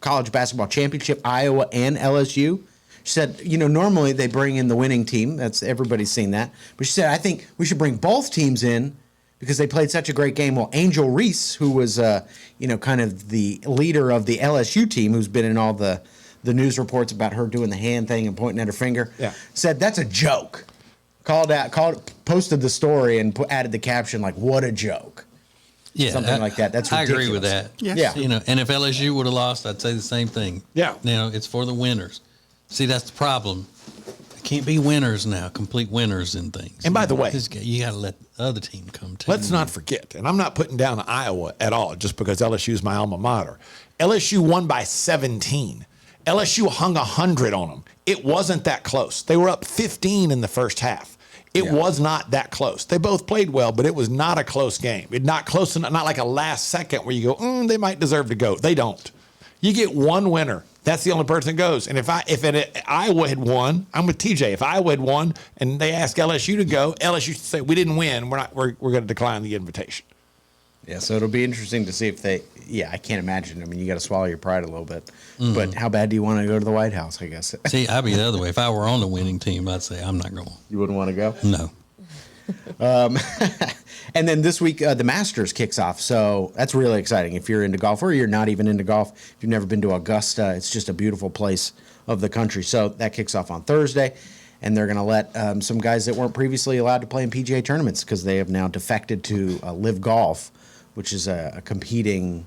college basketball championship, Iowa and LSU. She said, normally they bring in the winning team. That's everybody's seen that. But she said, I think we should bring both teams in because they played such a great game. Well, Angel Reese, who was, kind of the leader of the LSU team, who's been in all the news reports about her doing the hand thing and pointing at her finger, said that's a joke. Posted the story and added the caption like, "What a joke." Yeah, Something like that. That's ridiculous. I agree with that. Yes. Yeah. And if LSU would have lost, I'd say the same thing. Yeah. It's for the winners. See, that's the problem. It can't be winners now, complete winners in things. And by the way, you got to let the other team come too. let's not forget, and I'm not putting down Iowa at all just because LSU is my alma mater. LSU won by 17. LSU hung 100 on them. It wasn't that close. They were up 15 in the first half. It was not that close. They both played well, but it was not a close game. It not close enough, not like a last second where you go, they might deserve to go. They don't. You get one winner. That's the only person that goes. And if Iowa had won, I'm with TJ. If Iowa had won and they asked LSU to go, LSU should say, we didn't win. We're going to decline the invitation. Yeah, so it'll be interesting to see if I can't imagine. I mean, you got to swallow your pride a little bit. But how bad do you want to go to the White House, I guess? See, I'd be the other way. If I were on the winning team, I'd say I'm not going. You wouldn't want to go? No. And then this week, the Masters kicks off. So that's really exciting. If you're into golf or you're not even into golf, if you've never been to Augusta, it's just a beautiful place of the country. So that kicks off on Thursday. And they're going to let some guys that weren't previously allowed to play in PGA tournaments because they have now defected to Live Golf, which is a competing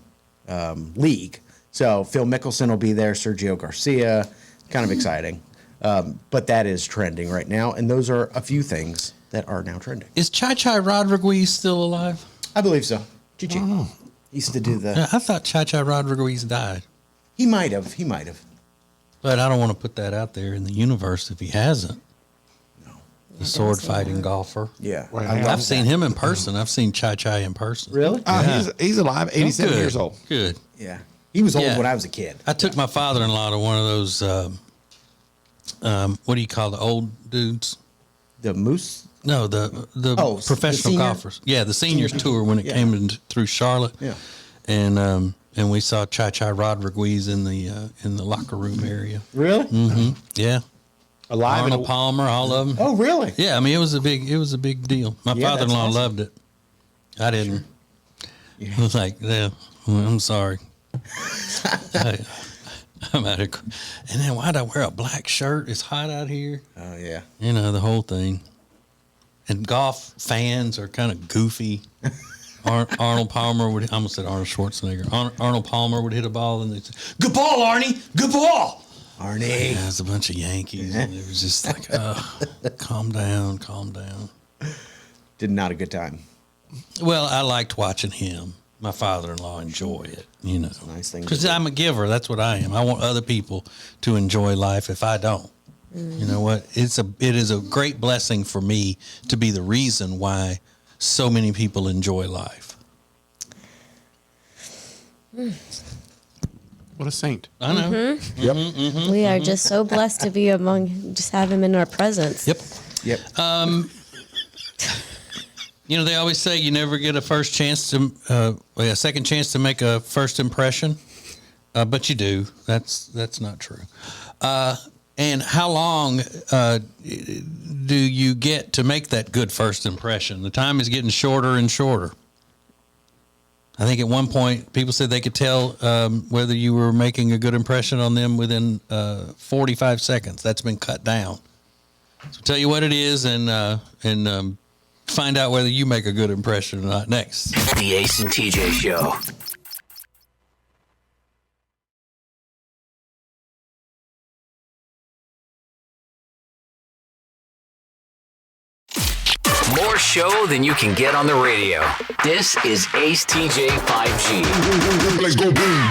league. So Phil Mickelson will be there, Sergio Garcia, kind of exciting. But that is trending right now, and those are a few things that are now trending. Is Chai Rodriguez still alive? I believe so. Chi-Chi. He used to do the... I thought Chai Rodriguez died. He might have. But I don't want to put that out there in the universe if he hasn't. No. The sword-fighting golfer. Yeah. Right. I love I've that. seen him in person. I've seen Chai in person. Really? He's alive, 87 years old. Good. Yeah. He was old Yeah. when I was a kid. I took my father-in-law to one of those, what do you call the old dudes? The Moose? No, the the professional senior? golfers. Yeah, the seniors tour when it came through Charlotte. Yeah. And we saw Chai Rodriguez in the locker room area. Really? Mm-hmm. Yeah. Alive Arnold Palmer, all of them. Oh, really? Yeah, I mean it was a big deal. My Yeah, father-in-law that's awesome. loved it. I didn't. I was like, yeah, well, I'm sorry. I'm out of. And then why'd I wear a black shirt? It's hot out here. Oh, yeah. The whole thing. And golf fans are kind of goofy. Arnold Palmer would, I almost said Arnold Schwarzenegger. Arnold Palmer would hit a ball and they'd say, "Good ball, Arnie, good ball." Arnie. Yeah, it was a bunch of Yankees. And it was just like, calm down. Did not a good time. Well, I liked watching him. My father-in-law enjoy it, It's a nice thing to Because do. I'm a giver. That's what I am. I want other people to enjoy life if I don't. You know what? It is a great blessing for me to be the reason why so many people enjoy life. What a saint. I know. Yep. We are just so blessed to be just have him in our presence. Yep. Yep. They always say you never get a second chance to make a first impression, but you do. That's not true. And how long do you get to make that good first impression? The time is getting shorter and shorter. I think at one point people said they could tell whether you were making a good impression on them within 45 seconds. That's been cut down. So tell you what it is and find out whether you make a good impression or not next. The Ace and TJ Show. More show than you can get on the radio. This is Ace TJ 5G. Let's go boom.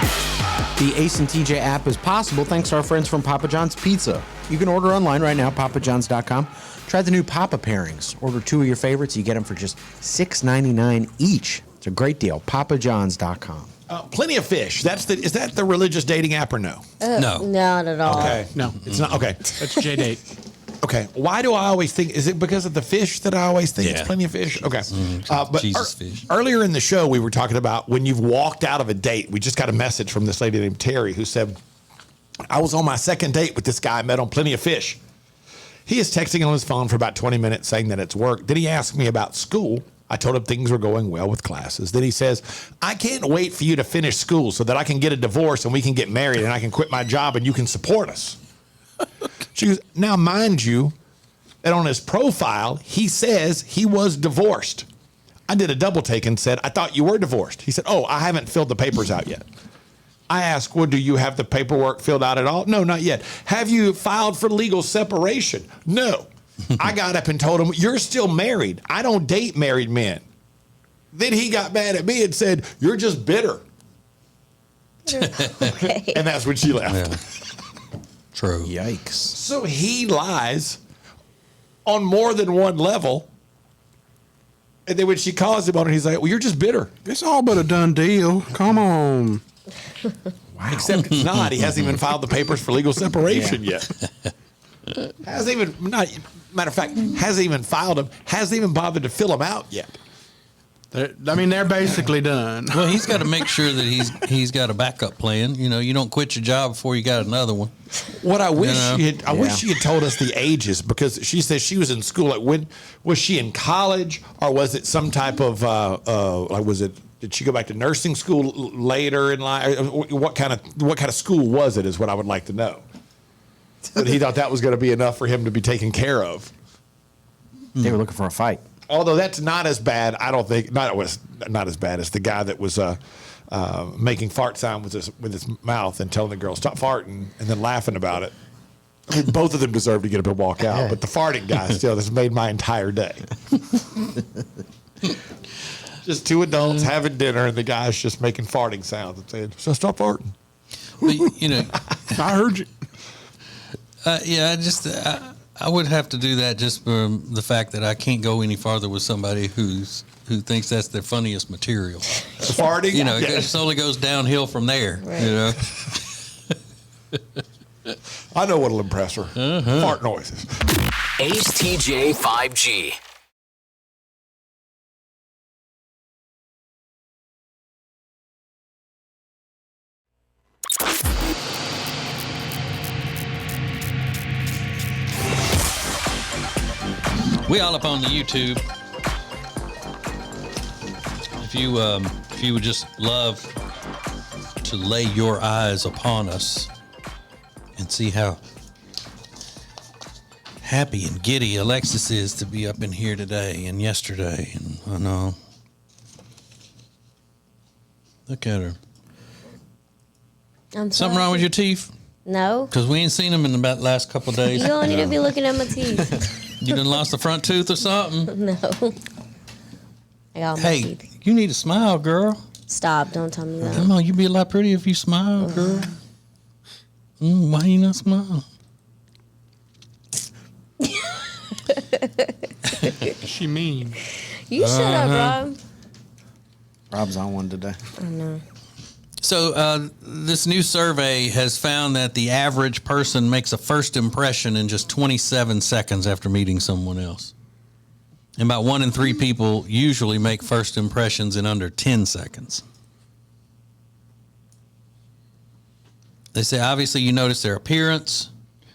The Ace and TJ app is possible thanks to our friends from Papa John's Pizza. You can order online right now, papajohns.com. Try the new Papa pairings. Order 2 of your favorites. You get them for just $6.99 each. It's a great deal. PapaJohns.com. Plenty of Fish. Is that the religious dating app or no? No. Not at all. Okay. No. It's not. Okay. That's J-Date. Okay. Why do I always think? Is it because of the fish that I always think it's Yeah. Plenty of Fish? Okay. But Jesus fish. earlier in the show, we were talking about when you've walked out of a date. We just got a message from this lady named Terry who said, I was on my second date with this guy I met on Plenty of Fish. He is texting on his phone for about 20 minutes saying that it's work. Then he asked me about school. I told him things were going well with classes. Then he says, I can't wait for you to finish school so that I can get a divorce and we can get married and I can quit my job and you can support us. She goes, now mind you, that on his profile, he says he was divorced. I did a double take and said, I thought you were divorced. He said, oh, I haven't filled the papers out yet. I asked, well, do you have the paperwork filled out at all? No, not yet. Have you filed for legal separation? No. I got up and told him, you're still married. I don't date married men. Then he got mad at me and said, you're just bitter. Okay. And that's when she left. Yeah. True. Yikes. So he lies on more than one level. And then when she calls him on it, he's like, well, you're just bitter. It's all but a done deal. Come on. Except it's not. He hasn't even filed the papers for legal separation yet. Hasn't even, matter of fact, hasn't even filed them, hasn't even bothered to fill them out yet. They're basically done. Well, he's got to make sure that he's got a backup plan. You know, you don't quit your job before you got another one. What I wish You wish she had told us the ages, because she says she was in school. Like, when was she in college, or was it some type of like, was it? Did she go back to nursing school later in life? What kind of school was it? Is what I would like to know. But he thought that was going to be enough for him to be taken care of. They were looking for a fight. Although that's not as bad, I don't think. Not as bad as the guy that was making fart sound with his mouth and telling the girl stop farting and then laughing about it. I mean, both of them deserve to get up and walk out, but the farting guy still has made my entire day. Just two adults having dinner and the guy's just making farting sounds and saying, "So stop farting." But, you know, I heard you. yeah, I would have to do that just for the fact that I can't go any farther with somebody who thinks that's their funniest material. The farting, You know, it just only goes downhill from there. Right. You know, I know what'll impress her. Fart noises. Ace TJ 5G. we all up on the YouTube. If you would just love to lay your eyes upon us and see how happy and giddy Alexis is to be up in here today and yesterday, and I know. Look at her. I'm Something wrong with your teeth? No. Because we ain't seen them in about the last couple of days. You don't need to be looking at my teeth. You done lost a front tooth or something? No. I got my Hey, teeth. you need to smile, girl. Stop. Don't tell me that. Come on, you'd be a lot prettier if you smile, girl. Why you not smile? She mean. You shut up, Rob. Rob's on one today. I know. So this new survey has found that the average person makes a first impression in just 27 seconds after meeting someone else. And about 1 in 3 people usually make first impressions in under 10 seconds. They say, obviously, you notice their appearance.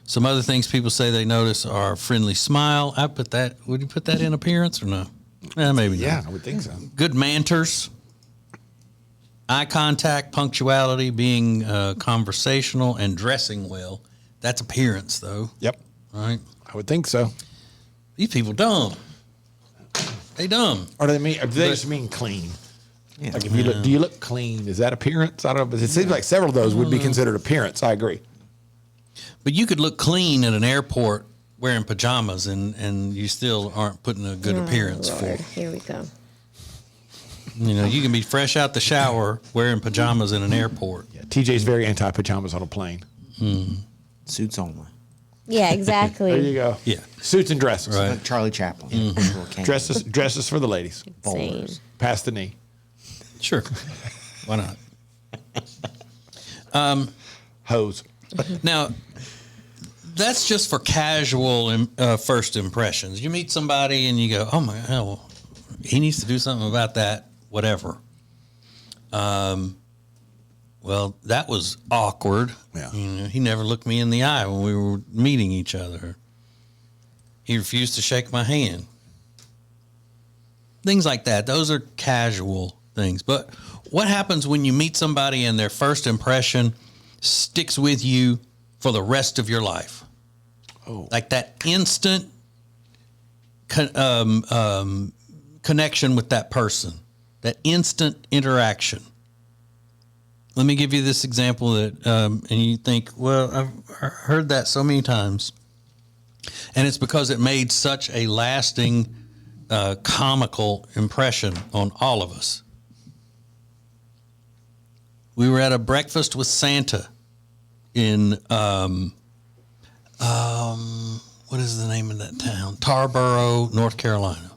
Some other things people say they notice are friendly smile. Would you put that in appearance or no? Maybe Yeah, not. I would think so. Good manners. Eye contact, punctuality, being conversational, and dressing well. That's appearance, though, Yep, right? I would think so. These people dumb. They dumb. Or do they just mean clean? Yeah. Like, if you look, do you look clean? Is that appearance? I don't know, but it seems like several of those would be considered appearance. I agree. But you could look clean at an airport wearing pajamas, and you still aren't putting a good appearance Lord. for. Here we go. You know, you can be fresh out the shower wearing pajamas in an airport. Yeah, TJ's very anti-pajamas on a plane. Suits only. Yeah, exactly. There you go. Yeah. Suits and dresses. Right. Like Charlie Chaplin. Little cane. Dresses for the ladies. Insane. Past the knee. Sure. Why not? Hose. Now, that's just for casual first impressions. You meet somebody and you go, oh my hell, he needs to do something about that, whatever. Well, that was awkward. Yeah. You know, he never looked me in the eye when we were meeting each other. He refused to shake my hand. Things like that. Those are casual things. But what happens when you meet somebody and their first impression sticks with you for the rest of your life? Oh. Like that instant connection with that person, that instant interaction. Let me give you this example that, and you think, well, I've heard that so many times. And it's because it made such a lasting, comical impression on all of us. We were at a breakfast with Santa in, what is the name of that town? Tarboro, North Carolina.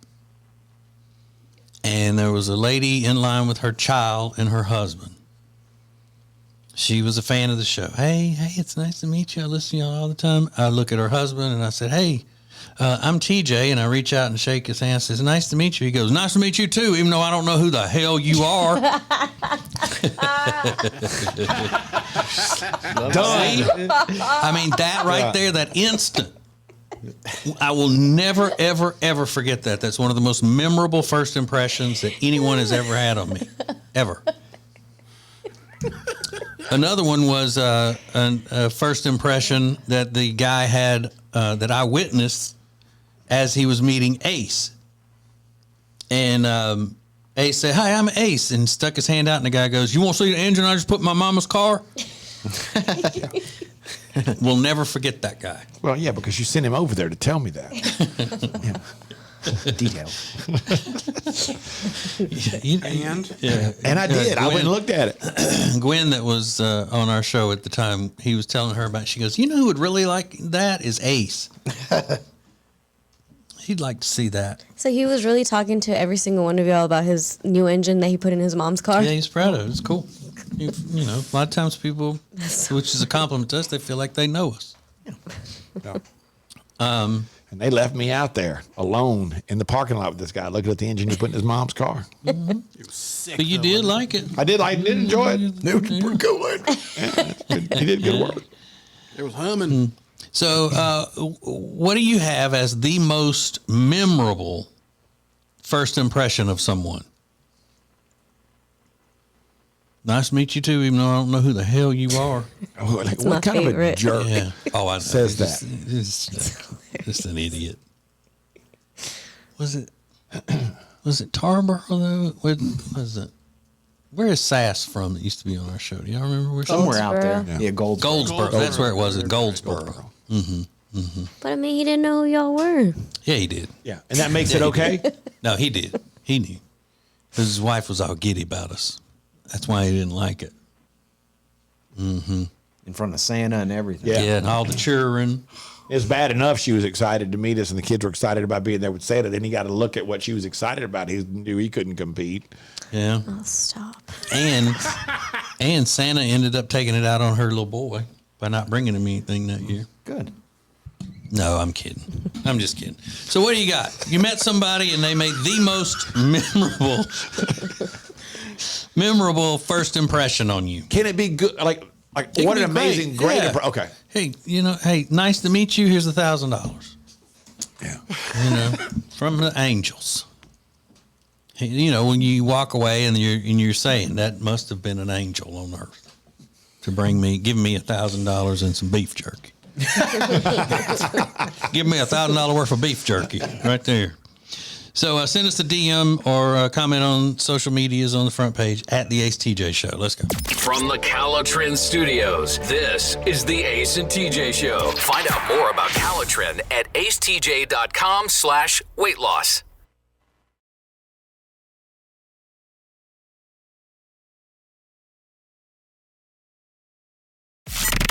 And there was a lady in line with her child and her husband. She was a fan of the show. Hey, it's nice to meet you. I listen to you all the time. I look at her husband and I said, hey, I'm TJ. And I reach out and shake his hand and says, nice to meet you. He goes, nice to meet you too, even though I don't know who the hell you are. Done. I mean, that right there, that instant. I will never, ever, ever forget that. That's one of the most memorable first impressions that anyone has ever had on me. Ever. Another one was a first impression that the guy had that I witnessed as he was meeting Ace. And Ace said, hi, I'm Ace, and stuck his hand out, and the guy goes, you want to see the engine I just put in my mama's car? We'll never forget that guy. Well, yeah, because you sent him over there to tell me that. Yeah. Detail. And I did. I went and looked at it. Gwen, that was on our show at the time, he was telling her about, she goes, you know who would really like that is Ace. He'd like to see that. So he was really talking to every single one of y'all about his new engine that he put in his mom's car? Yeah, he's proud of it. It's cool. You know, a lot of times people, which is a compliment to us, they feel like they know us. Yeah. And they left me out there alone in the parking lot with this guy looking at the engine he put in his mom's car. Mm-hmm. But you did like it. I did enjoy it. It was pretty cool. He did good work. It was humming. So what do you have as the most memorable first impression of someone? Nice to meet you too, even though I don't know who the hell you are. Oh, like, my what kind of a favorite. jerk Yeah. Oh, I know. says He's that? just an idiot. Was it Tarboro though? What was it? Where is Sass from that used to be on our show? Do y'all remember where? Somewhere out there. Goldsboro? Yeah, Goldsboro. That's where it was, in Goldsboro. But I mean, he didn't know who y'all were. Yeah, he did. Yeah. And that makes it okay? No, he did. He knew. Because his wife was all giddy about us. That's why he didn't like it. In front of Santa and everything. Yeah. Yeah, and all the children. It's bad enough she was excited to meet us and the kids were excited about being there with Santa. Then he got to look at what she was excited about. He knew he couldn't compete. Yeah. Oh, stop. And Santa ended up taking it out on her little boy by not bringing him anything that year. Good. No, I'm kidding. I'm just kidding. So what do you got? You met somebody and they made the most memorable first impression on you. Can it be good? Like It what can an be amazing, great. great. Yeah. Okay. Hey, nice to meet you. Here's $1,000. Yeah. From the angels. Hey, when you walk away and you're saying that must have been an angel on earth to give me $1,000 and some beef jerky. Give me $1,000 worth of beef jerky right there. So send us a DM or comment on social medias on the front page at the Ace TJ Show. Let's go. From the Calotrin Studios, this is the Ace and TJ Show. Find out more about Calotrin at acetj.com/weight loss.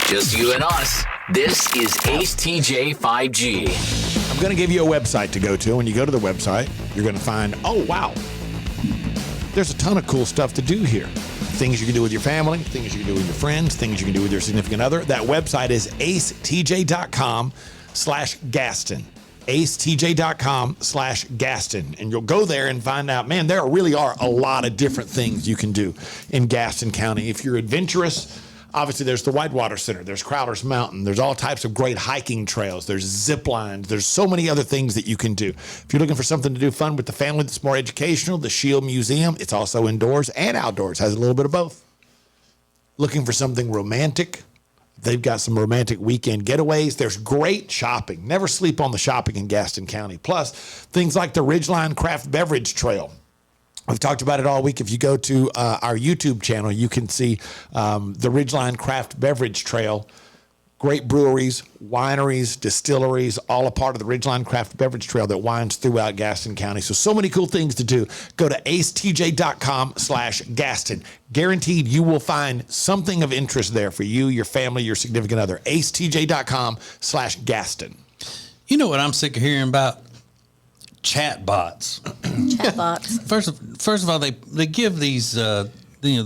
Just you and us. This is Ace TJ 5G. I'm going to give you a website to go to. When you go to the website, you're going to find, oh, wow. There's a ton of cool stuff to do here. Things you can do with your family, things you can do with your friends, things you can do with your significant other. That website is acetj.com/Gaston. acetj.com/Gaston. And you'll go there and find out, man, there really are a lot of different things you can do in Gaston County. If you're adventurous, obviously there's the Whitewater Center, there's Crowder's Mountain, there's all types of great hiking trails, there's zip lines, there's so many other things that you can do. If you're looking for something to do fun with the family that's more educational, the Shield Museum, it's also indoors and outdoors, has a little bit of both. Looking for something romantic, they've got some romantic weekend getaways. There's great shopping. Never sleep on the shopping in Gaston County. Plus, things like the Ridgeline Craft Beverage Trail. We've talked about it all week. If you go to our YouTube channel, you can see the Ridgeline Craft Beverage Trail. Great breweries, wineries, distilleries, all a part of the Ridgeline Craft Beverage Trail that winds throughout Gaston County. So many cool things to do. Go to acetj.com/Gaston. Guaranteed you will find something of interest there for you, your family, your significant other. acetj.com/Gaston. You know what I'm sick of hearing about? Chatbots. Chatbots. First of all, they give these the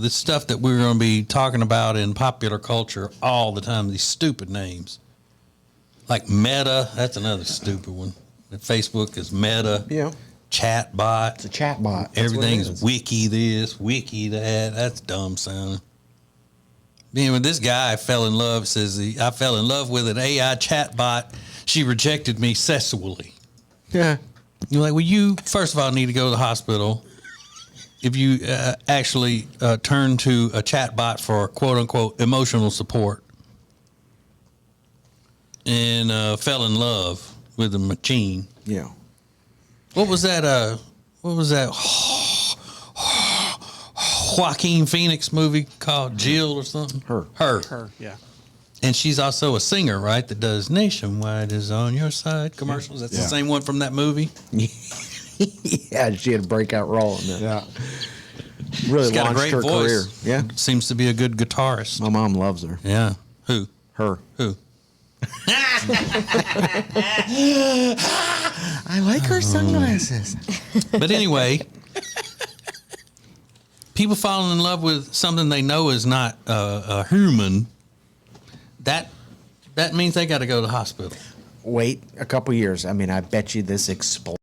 stuff that we're going to be talking about in popular culture all the time. These stupid names, like Meta. That's another stupid one. Facebook is Meta. Yeah. Chatbot. It's a chatbot. Everything's wiki this, wiki that. That's dumb sounding. When this guy fell in love, I fell in love with an AI chatbot. She rejected me sexually. Yeah. You're like, well, you first of all need to go to the hospital. If you actually turn to a chatbot for quote unquote emotional support and fell in love with a machine. Yeah. What was that? Joaquin Phoenix movie called Jill or something? Her. Yeah. And she's also a singer, right? That does Nationwide is on your side commercials. That's the same one from that movie. Yeah, she had a breakout role in that. Yeah. Really She's got a launched great her career. voice. Yeah. Seems to be a good guitarist. My mom loves her. Yeah. Who? Her. Who? I like her sunglasses. But anyway, people falling in love with something they know is not a human. That means they got to go to the hospital. Wait a couple years. I mean, I bet you this explodes.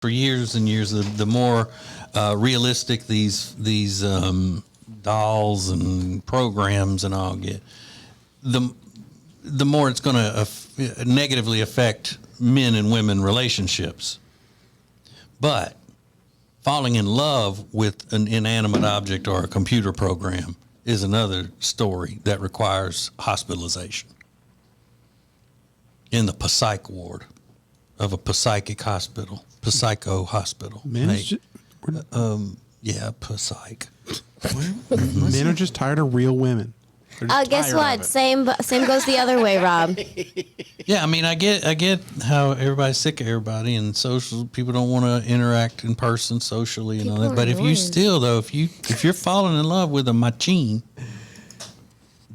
For years and years, the more realistic these dolls and programs and all get, the more it's going to negatively affect men and women relationships. But falling in love with an inanimate object or a computer program is another story that requires hospitalization in the psych ward of a psychic hospital, psycho hospital. Men, Yeah, psych. men are just tired of real women. They're just Guess tired what? of it. Same goes the other way, Rob. Yeah, I mean, I get how everybody's sick of everybody, and social people don't want to interact in person socially and all People that. are But if you annoying. still though, if you're falling in love with a machine,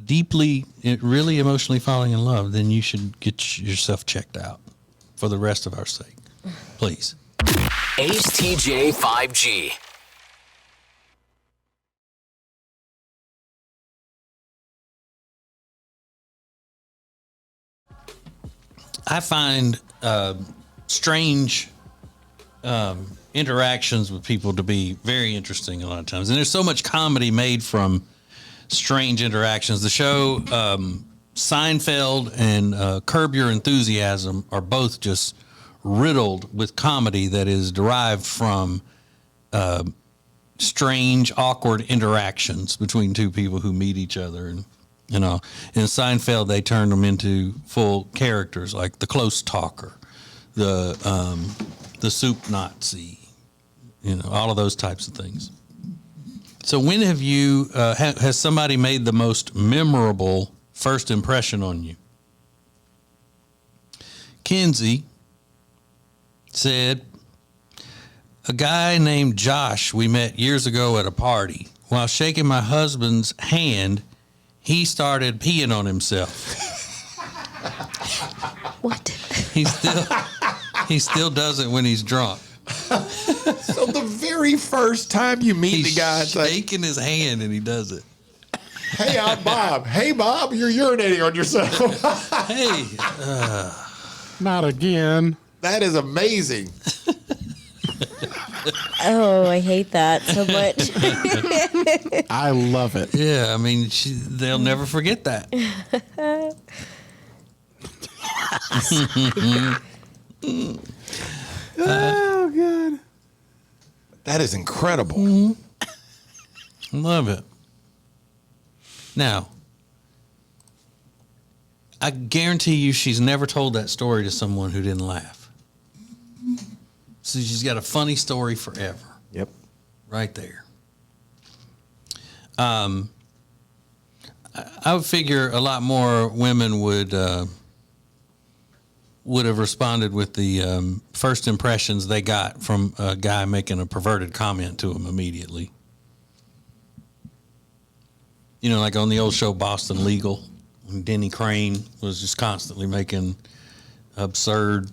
deeply, really emotionally falling in love, then you should get yourself checked out for the rest of our sake, please. Ace TJ 5G. I find strange interactions with people to be very interesting a lot of times. And there's so much comedy made from strange interactions. The show Seinfeld and Curb Your Enthusiasm are both just riddled with comedy that is derived from strange, awkward interactions between two people who meet each other. And you know, in Seinfeld, they turned them into full characters, like the close talker, the soup Nazi, you know, all of those types of things. So when have you, has somebody made the most memorable first impression on you? Kinsey said, a guy named Josh we met years ago at a party. While shaking my husband's hand, he started peeing on himself. What? He still He still does it when he's drunk. So the very first time you meet He's the guy, it's like, shaking his hand and he does it. hey, I'm Bob. Hey, Bob, you're urinating on yourself. Hey, Not again. That is amazing. Oh, I hate that so much. I love it. yeah, I mean, they'll never forget that. Oh, God. That is incredible. Love it. Now, I guarantee you she's never told that story to someone who didn't laugh. So she's got a funny story forever. Yep. Right there. I would figure a lot more women would have responded with the first impressions they got from a guy making a perverted comment to them immediately. You know, like on the old show Boston Legal, when Denny Crane was just constantly making absurd,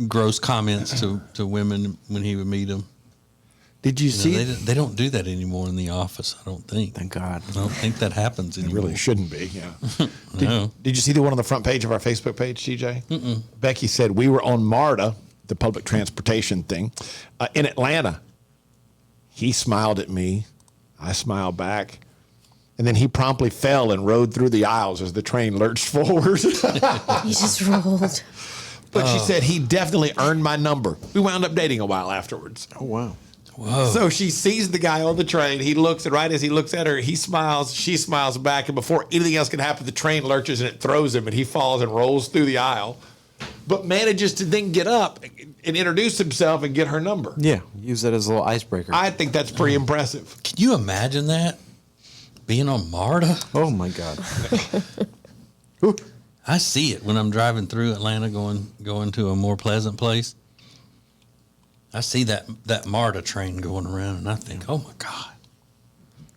gross comments to women when he would meet them. Did you see? They don't do that anymore in the office, I don't think. Thank God. I don't think that happens It anymore. really shouldn't be, yeah. No. Did you see the one on the front page of our Facebook page, TJ? Mm-mm. Becky said, we were on MARTA, the public transportation thing, in Atlanta. He smiled at me. I smiled back. And then he promptly fell and rode through the aisles as the train lurched forward. He just rolled. But she said he definitely earned my number. We wound up dating a while afterwards. Oh, wow. Whoa. So she sees the guy on the train. He looks, and right as he looks at her, he smiles. She smiles back. And before anything else can happen, the train lurches and it throws him, and he falls and rolls through the aisle. But manages to then get up and introduce himself and get her number. Yeah. Use that as a little icebreaker. I think that's pretty impressive. Can you imagine that? Being on MARTA? Oh, my God. I see it when I'm driving through Atlanta going to a more pleasant place. I see that MARTA train going around and I think, oh my God.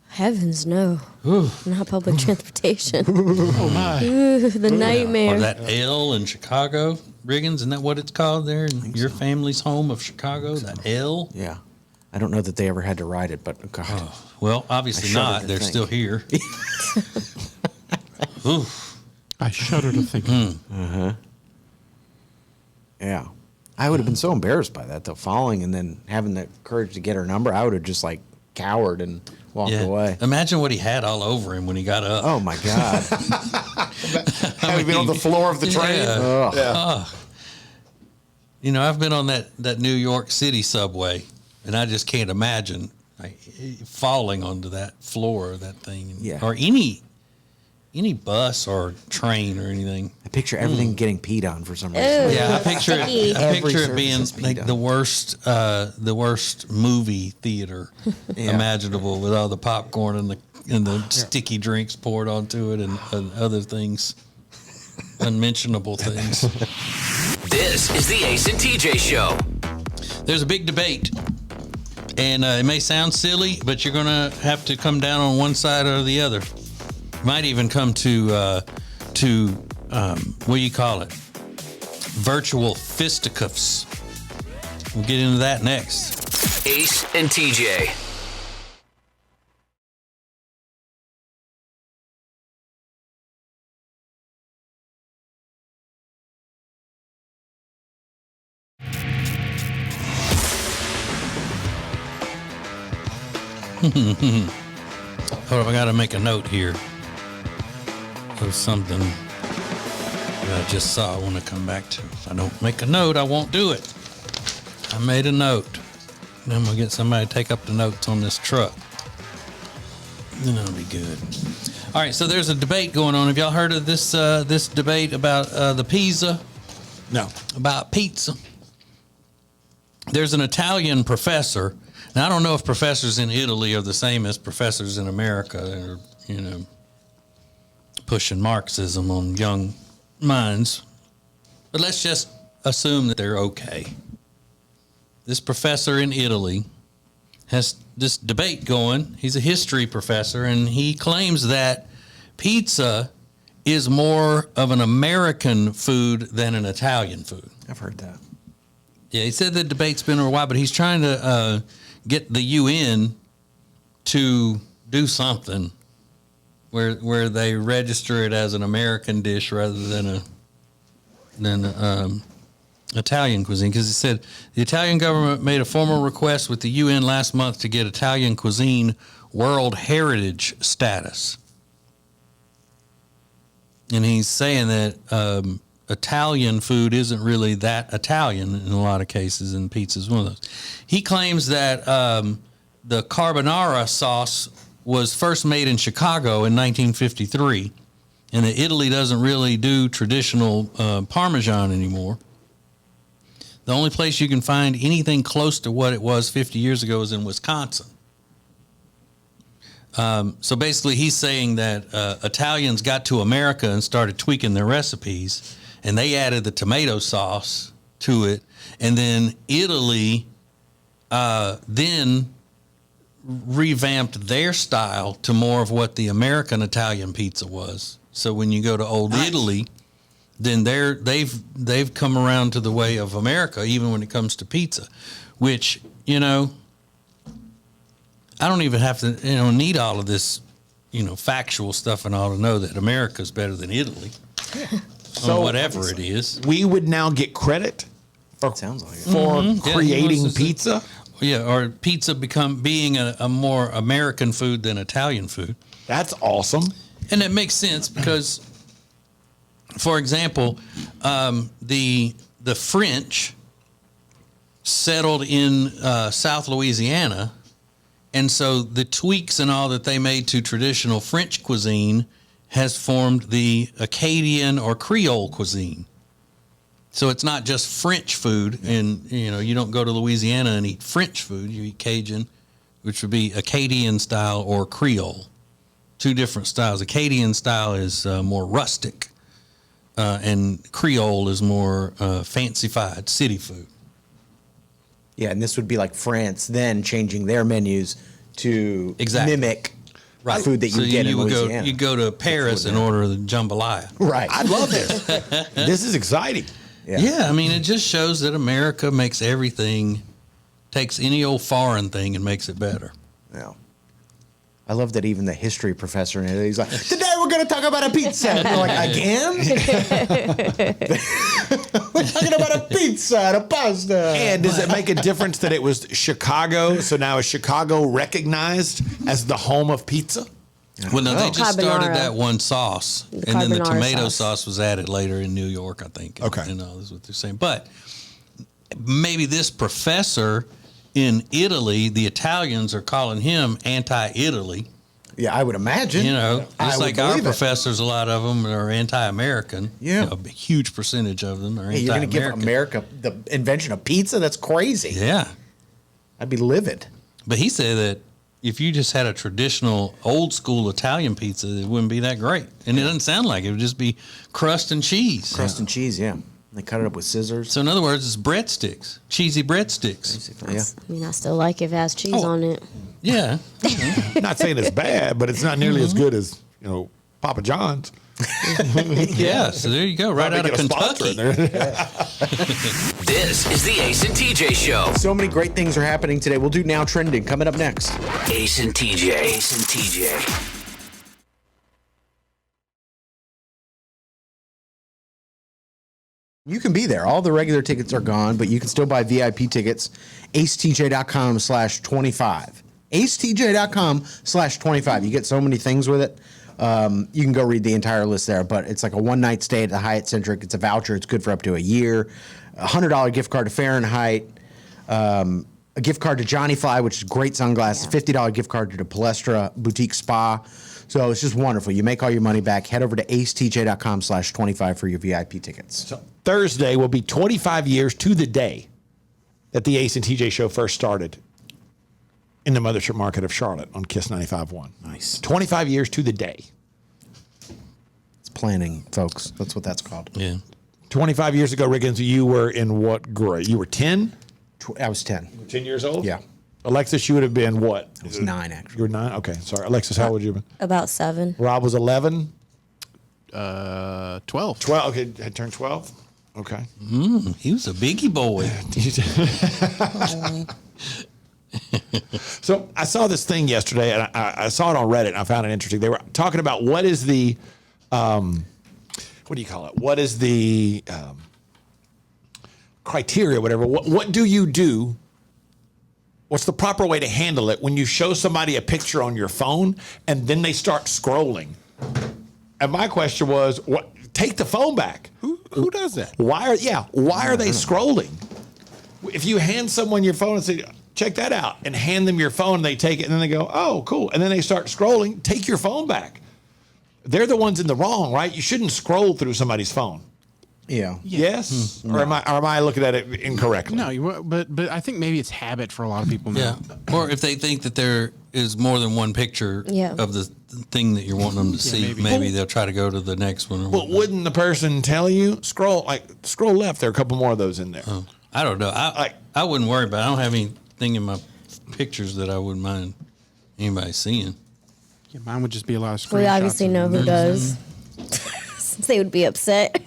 Heavens, no. Ooh. Not public transportation. Oh, my. Ooh, the nightmare. Or that L in Chicago, Riggins, isn't that what it's called there in your family's home of Chicago? That L? Yeah. I don't know that they ever had to ride it, but God. Oh, well, obviously I shudder not. to They're think. still here. Ooh. I shudder to think. Yeah. I would have been so embarrassed by that, though, falling and then having the courage to get her number. I would have just, like, cowered and walked away. Imagine what he had all over him when he got up. Oh, my God. Having been on the floor of the train. Yeah. Ugh. You know, I've been on that New York City subway, and I just can't imagine falling onto that floor of that thing. Yeah. Or any bus or train or anything. I picture everything getting peed on for some reason. Ew. Yeah, I picture Sticky. it. I Every picture it surface being is peed like on. the worst movie theater imaginable, with all the popcorn and the sticky drinks poured onto it and other things, unmentionable things. This is the Ace and TJ Show. There's a big debate, and it may sound silly, but you're gonna have to come down on one side or the other. Might even come to what do you call it? Virtual fisticuffs. We'll get into that next. Ace and TJ. Hold up, I gotta make a note here of something that I just saw I want to come back to. If I don't make a note, I won't do it. I made a note. And I'm gonna get somebody to take up the notes on this truck. Then that'll be good. All right, so there's a debate going on. Have y'all heard of this this debate about the pizza? No. About pizza. There's an Italian professor. Now, I don't know if professors in Italy are the same as professors in America, or, pushing Marxism on young minds. But let's just assume that they're okay. This professor in Italy has this debate going. He's a history professor, and he claims that pizza is more of an American food than an Italian food. I've heard that. Yeah, he said the debate's been a while, but he's trying to get the UN to do something where they register it as an American dish rather than Italian cuisine. Because he said the Italian government made a formal request with the UN last month to get Italian cuisine World Heritage status. And he's saying that Italian food isn't really that Italian in a lot of cases, and pizza's one of those. He claims that the carbonara sauce was first made in Chicago in 1953, and that Italy doesn't really do traditional Parmesan anymore. The only place you can find anything close to what it was 50 years ago is in Wisconsin. So basically, he's saying that Italians got to America and started tweaking their recipes, and they added the tomato sauce to it, and then Italy then revamped their style to more of what the American Italian pizza was. So when you go to Old Italy, then they've come around to the way of America, even when it comes to pizza, which, you know, I don't even have to, need all of this, factual stuff and all to know that America's better than Italy. So whatever it is. We would now get credit Sounds like it. for Yeah, creating pizza. Yeah, or pizza being a more American food than Italian food. That's awesome. And that makes sense because, for example, the French settled in South Louisiana, and so the tweaks and all that they made to traditional French cuisine has formed the Acadian or Creole cuisine. So it's not just French food, and you don't go to Louisiana and eat French food. You eat Cajun, which would be Acadian style or Creole. Two different styles. Acadian style is more rustic, and Creole is more fancified city food. Yeah, and this would be like France then changing their menus to Exactly. mimic Right. food that you get in Louisiana. You go to Paris and order the jambalaya. Right. I love this. This is exciting. Yeah, I mean, it just shows that America makes everything, takes any old foreign thing and makes it better. Yeah. I love that even the history professor in it, he's like, today we're going to talk about a pizza. And we're like, again? We're talking about a pizza and a pasta. And does it make a difference that it was Chicago? So now is Chicago recognized as the home of pizza? Well, no, they just started Carbonara. that one sauce, The and then the carbonara tomato sauce. sauce was added later in New York, I think. Okay. This is what they're saying. But maybe this professor in Italy, the Italians are calling him anti-Italy. Yeah, I would imagine. Just I would like our believe it. professors, a lot of them are anti-American. Yeah. A huge percentage of them are Hey, you're going to anti-American. give America the invention of pizza? That's crazy. Yeah. I'd be livid. But he said that if you just had a traditional old school Italian pizza, it wouldn't be that great. And it doesn't sound like it. It would just be crust and cheese. Crust and cheese, yeah. They cut it up with scissors. So in other words, it's breadsticks, cheesy breadsticks. Yeah. I mean, I still like if it has cheese Oh. on it. Yeah. Not saying it's bad, but it's not nearly as good as Papa John's. Yeah. So there you go. Right out of Get a sponsor in Kentucky. there. This is the Ace and TJ Show. So many great things are happening today. We'll do Now Trending coming up next. Ace and TJ. Ace and TJ. You can be there. All the regular tickets are gone, but you can still buy VIP tickets. acetj.com/25. acetj.com/25. You get so many things with it. You can go read the entire list there, but it's like a one-night stay at the Hyatt Centric. It's a voucher. It's good for up to a year. A $100 gift card to Fahrenheit. A gift card to Johnny Fly, which is great sunglasses. $50 gift card to the Palestra Boutique Spa. So it's just wonderful. You make all your money back. Head over to acetj.com/25 for your VIP tickets. So Thursday will be 25 years to the day that the Ace and TJ Show first started in the mothership market of Charlotte on KISS 95.1. Nice. 25 years to the day. It's planning, folks. That's what that's called. Yeah. 25 years ago, Riggins, you were in what grade? You were 10? I was 10. 10 years old? Yeah. Alexis, you would have been what? I was 9, You actually. were 9? Okay, sorry. Alexis, how old would you have been? About 7. Rob was 11. 12. 12. Okay, had turned 12. Okay. He was a biggie boy. So I saw this thing yesterday, and I saw it on Reddit, and I found it interesting. They were talking about what is the, what do you call it? What is the criteria, whatever? What do you do? What's the proper way to handle it when you show somebody a picture on your phone and then they start scrolling? And my question was, what? Take the phone back. Who does that? Why are they scrolling? If you hand someone your phone and say, check that out, and hand them your phone, and they take it, and then they go, oh, cool. And then they start scrolling, take your phone back. They're the ones in the wrong, right? You shouldn't scroll through somebody's phone. Yeah. Yes? Or am I looking at it incorrectly? No, but I think maybe it's habit for a lot of people now. Yeah. Or if they think that there is more than one picture of the thing that you're wanting them to see, maybe they'll try to go to the next one. Or Well, wouldn't the person tell you? Scroll left. There are a couple more of those in there. I don't know. I wouldn't worry about it. I don't have anything in my pictures that I wouldn't mind anybody seeing. Yeah, mine would just be a lot of screenshots. We obviously know who does. Since they would be upset.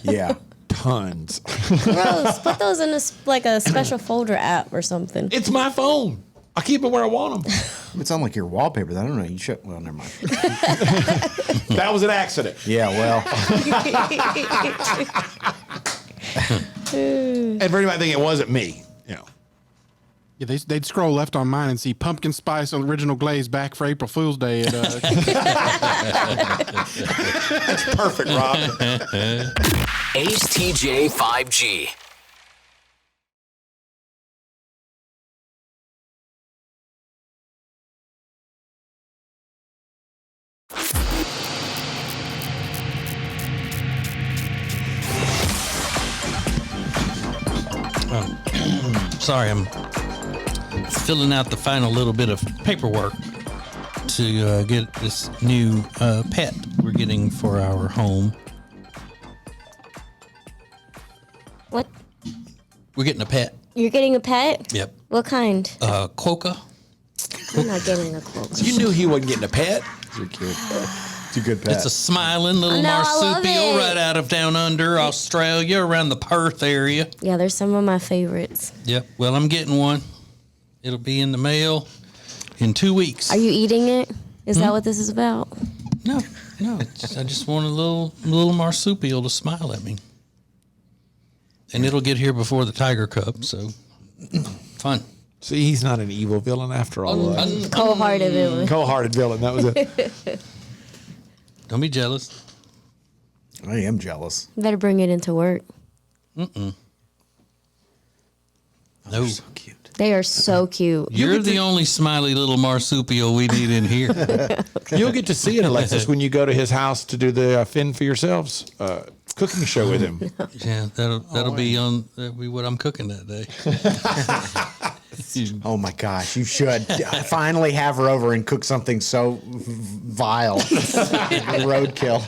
Yeah. Tons. Gross. Put those in a special folder app or something. It's my phone. I keep it where I want them. It's on like your wallpaper. I don't know. You should. Well, never mind. That was an accident. Yeah. Well. And for anybody thinking it wasn't me, Yeah, they'd scroll left on mine and see pumpkin spice original glaze back for April Fool's Day. That's perfect, Rob. Ace TJ 5G. Sorry, I'm filling out the final little bit of paperwork to get this new pet we're getting for our home. What? We're getting a pet. You're getting a pet? Yep. What kind? Quokka. I'm not getting a quokka. You knew he wasn't getting a pet. You're cute. It's a good pet. It's a smiling little No, I love marsupial it. right out of down under Australia, around the Perth area. Yeah, they're some of my favorites. Yep. Well, I'm getting one. It'll be in the mail in 2 weeks. Are you eating it? Is that what this is about? No. I just want a little marsupial to smile at me. And it'll get here before the tiger cub, so fun. See, he's not an evil villain after all. Cold-hearted villain. Cold-hearted villain. That was it. Don't be jealous. I am jealous. You better bring it into work. No. So cute. They are so cute. You're the only smiley little marsupial we need in here. You'll get to see it, Alexis, when you go to his house to do the Fend for Yourselves cooking show with him. Yeah, that'll be what I'm cooking that day. Oh my gosh, you should finally have her over and cook something so vile. Roadkill.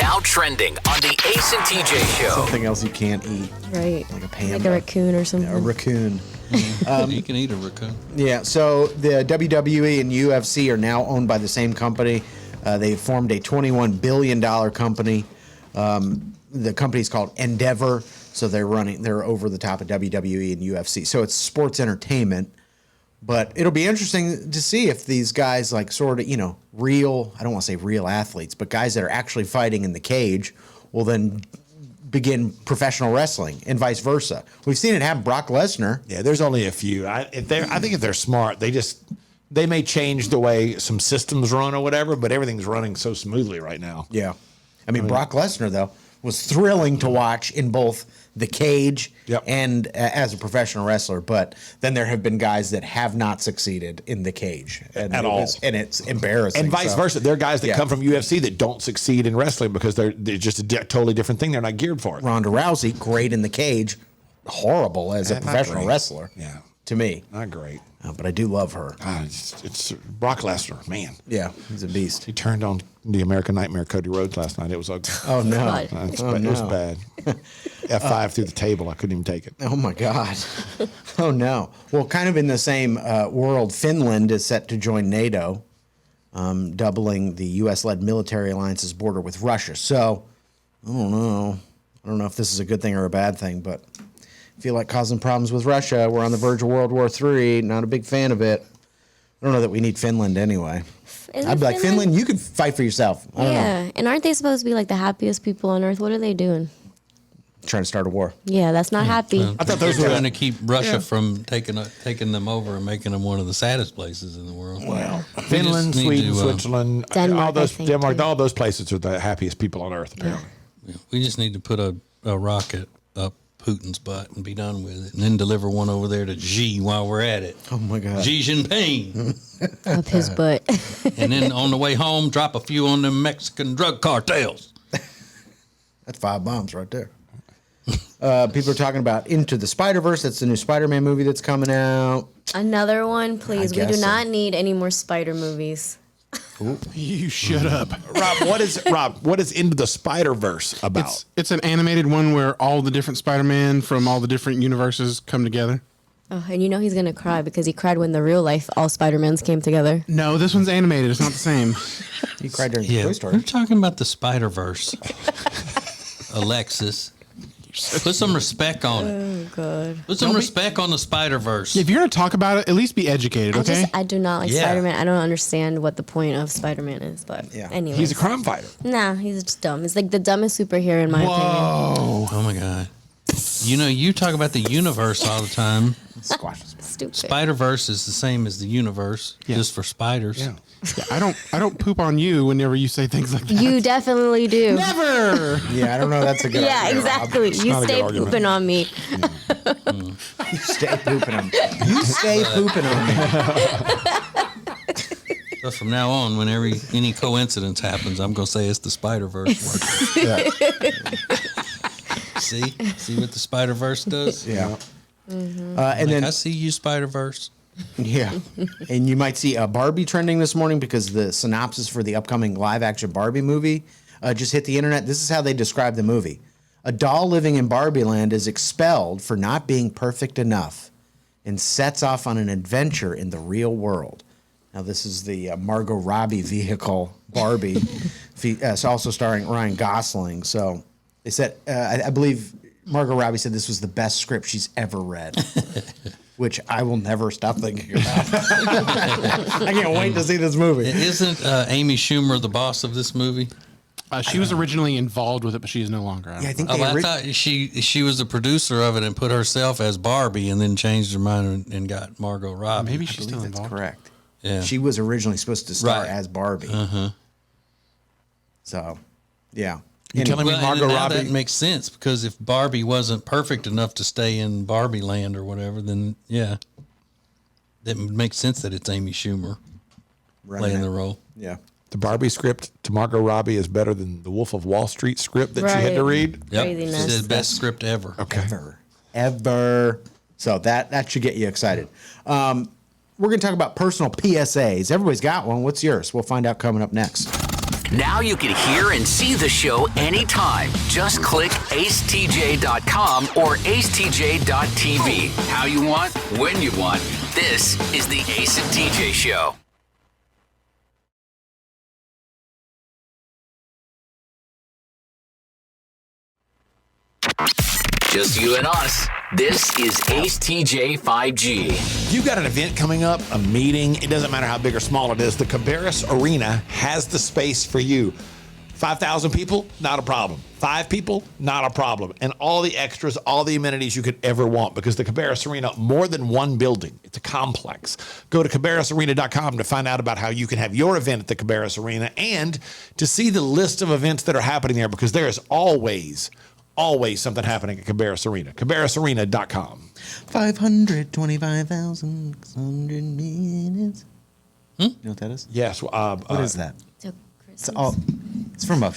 Now trending on the Ace and TJ show. Something else you can't eat. Right. Like a panda. Like a raccoon or something. A raccoon. You can eat a raccoon. Yeah, so the WWE and UFC are now owned by the same company. They formed a $21 billion company. The company's called Endeavor, so they're over the top of WWE and UFC. So it's sports entertainment. But it'll be interesting to see if these guys, like sort of, real, I don't want to say real athletes, but guys that are actually fighting in the cage will then begin professional wrestling and vice versa. We've seen it happen. Brock Lesnar. Yeah, there's only a few. I think if they're smart, they may change the way some systems run or whatever, but everything's running so smoothly right now. Yeah. I mean, Brock Lesnar, though, was thrilling to watch in both the cage and as a professional wrestler. But then there have been guys that have not succeeded in the cage At all. And it's embarrassing. And vice versa. There are guys that Yeah. come from UFC that don't succeed in wrestling because they're just a totally different thing. They're not geared for it. Ronda Rousey, great in the cage, horrible as a Not professional great. wrestler. Yeah. To me. Not great. But I do love her. It's Brock Lesnar, man. Yeah, he's a beast. He turned on the American Nightmare Cody Rhodes last night. It was ugly. Oh, no. God. It was bad. F5 through the table. I couldn't even take it. Oh, my God. Oh, no. Well, kind of in the same world, Finland is set to join NATO. doubling the U.S.-led military alliance's border with Russia. So, I don't know. I don't know if this is a good thing or a bad thing, but I feel like causing problems with Russia. We're on the verge of World War III. Not a big fan of it. I don't know that we need Finland anyway. I'd be like, Finland, you could fight for yourself. I don't know. Yeah, and aren't they supposed to be like the happiest people on earth? What are they doing? Trying to start a war. Yeah, that's not happy. I thought those They're were trying to keep Russia from taking them over and making them one of the saddest places in the world. well, We Finland, just need Sweden, to, Switzerland, Denmark, all those I think, Denmark, too. all those places are the happiest people on earth. Apparently, We just need to put a rocket up Putin's butt and be done with it, and then deliver one over there to Xi while we're at it. Oh, my God. Xi Jinping. Up his butt. And then on the way home, drop a few on them Mexican drug cartels. That's 5 bombs right there. People are talking about Into the Spider-Verse. That's the new Spider-Man movie that's coming out. Another one, please. We do guess so. not need any more spider movies. You shut up. Rob, what is Into the Spider-Verse about? It's an animated one where all the different Spider-Man from all the different universes come together. Oh, and you know he's going to cry because he cried when the real life all Spider-Mans came together. No, this one's animated. It's not the same. He cried during Yeah, Toy we're Story. talking about the Spider-Verse. Alexis, put some respect on it. Oh, God. Put some respect on the Spider-Verse. If you're going to talk about it, at least be educated, okay? I do not like Yeah. Spider-Man. I don't understand what the point of Spider-Man is, but Yeah. anyway. He's a crime fighter. Nah, he's just dumb. He's like the dumbest superhero in my opinion. Whoa. Oh my God. You know, you talk about the universe all the time. Squashes. Stupid. Spider-Verse is the same as the universe, Yeah. just for spiders. Yeah. Yeah, I don't poop on you whenever you say things like that. You definitely do. Never. Yeah, I don't know. That's a good Yeah, idea, exactly. It's You not a stay good argument. pooping on me. Rob. You stay pooping on me. You stay pooping on me. But from now on, whenever any coincidence happens, I'm going to say it's the Spider-Verse. Yeah. See what the Spider-Verse does? Yeah. Mm-hmm. And Like, then I see you, Spider-Verse. yeah, and you might see a Barbie trending this morning because the synopsis for the upcoming live-action Barbie movie just hit the internet. This is how they describe the movie: a doll living in Barbie Land is expelled for not being perfect enough, and sets off on an adventure in the real world. Now, this is the Margot Robbie vehicle, Barbie, it's also starring Ryan Gosling. So they said, I believe Margot Robbie said this was the best script she's ever read. Which I will never stop thinking about. I can't wait to see this movie. Isn't Amy Schumer the boss of this movie? She was originally involved with it, but she is no longer. Yeah, I think Oh, they I thought she was the producer of it and put herself as Barbie and then changed her mind and got Margot Robbie. maybe I she's believe still that's involved. correct. Yeah. She was originally supposed to star Right. as Barbie. So, yeah. You telling me Well, Margot and now Robbie? that makes sense because if Barbie wasn't perfect enough to stay in Barbie Land or whatever, then yeah, that would make sense that it's Amy Schumer running playing it. the role. Yeah. The Barbie script to Margot Robbie is better than the Wolf of Wall Street script that she had to Right. read. Yep, Craziness. it's the best script ever. Okay. Ever. So that should get you excited. We're going to talk about personal PSAs. Everybody's got one. What's yours? We'll find out coming up next. Now you can hear and see the show anytime. Just click acetj.com or acetj.tv. How you want, when you want. This is the Ace and TJ Show. Just you and us. This is Ace TJ 5G. You've got an event coming up, a meeting. It doesn't matter how big or small it is. The Cabarrus Arena has the space for you. 5,000 people, not a problem. 5 people, not a problem. And all the extras, all the amenities you could ever want because the Cabarrus Arena, more than one building. It's a complex. Go to cabarrusarena.com to find out about how you can have your event at the Cabarrus Arena and to see the list of events that are happening there because there is always something happening at Cabarrus Arena. cabarrusarena.com. 525,600 minutes. You know what that is? Yes. What is that? So It's, it's from a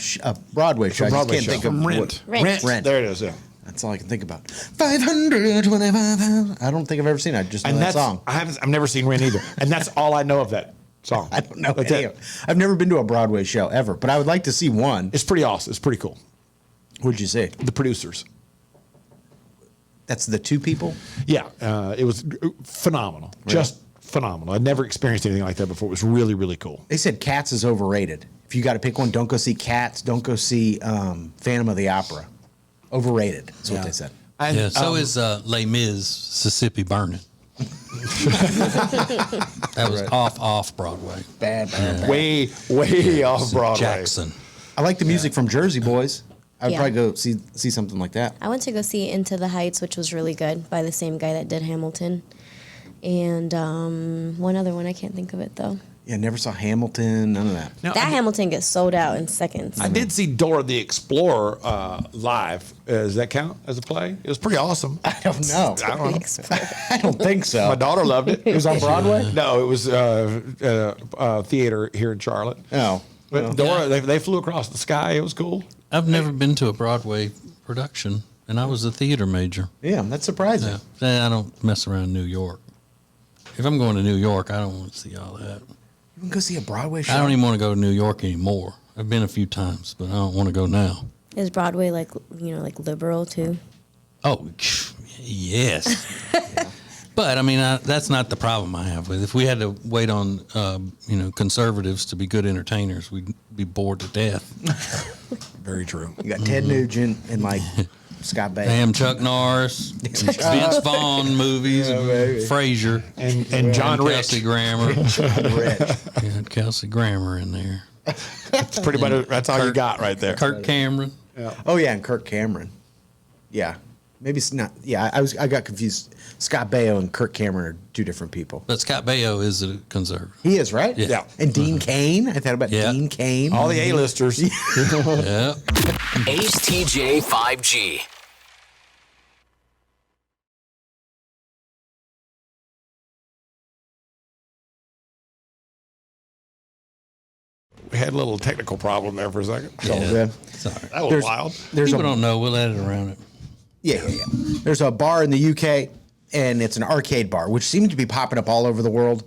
Broadway show. I just Broadway can't show. think of From what- Rent. Rent. There it is. Yeah. That's all I can think about. 525,000. I don't think I've ever seen it. I just know And that that's song. I've never seen Rent either, and that's all I know of that song. I don't know That's any it. of it. I've never been to a Broadway show ever, but I would like to see one. It's pretty awesome. It's pretty cool. What'd you say? The producers. That's the 2 people? Yeah, it was phenomenal. Just phenomenal. I'd never experienced anything like that before. It was really, really cool. They said Cats is overrated. If you got to pick one, don't go see Cats. Don't go see Phantom of the Opera. Overrated. That's what they said. And, Yeah, so is Les Mis, Mississippi Burning. That was off Broadway. Bad. way off Broadway. Jackson. I like the music from Jersey Boys. I'd Yeah. probably go see something like that. I went to go see Into the Heights, which was really good, by the same guy that did Hamilton. And one other one, I can't think of it though. Yeah, never saw Hamilton. None of that. Now, That Hamilton gets sold out in seconds. I did see Dora the Explorer live. Does that count as a play? It was pretty awesome. I don't know. I don't know. I don't think so. My daughter loved it. It was on Broadway. No, it was theater here in Charlotte. Oh, But Dora, they flew across the sky. It was cool. I've never been to a Broadway production, and I was a theater major. yeah, that's surprising. I don't mess around New York. If I'm going to New York, I don't want to see all that. You can go see a Broadway show. I don't even want to go to New York anymore. I've been a few times, but I don't want to go now. Is Broadway like liberal too? Oh, yes. But I mean, that's not the problem I have with it. If we had to wait on, conservatives to be good entertainers, we'd be bored to death. Very true. You got Ted Nugent and like Scott Baio. Damn Chuck Norris, Vince Vaughn movies, Frasier, And John Rich. Kelsey Grammer. Rich. You had Kelsey Grammer in there. That's pretty much that's all you got right there. Kirk Cameron. Oh yeah, and Kirk Cameron. Yeah, maybe it's not. Yeah, I got confused. Scott Baio and Kirk Cameron are two different people. But Scott Baio is a conservative. He is, right? Yeah. And Dean Cain. I thought about Yeah. Dean Cain. All the A-listers. Yeah. Ace TJ 5G. We had a little technical problem there for a second. Yeah. Sorry. That was There's- wild. There's People a don't know. We'll edit around it. Yeah. There's a bar in the UK, and it's an arcade bar, which seems to be popping up all over the world.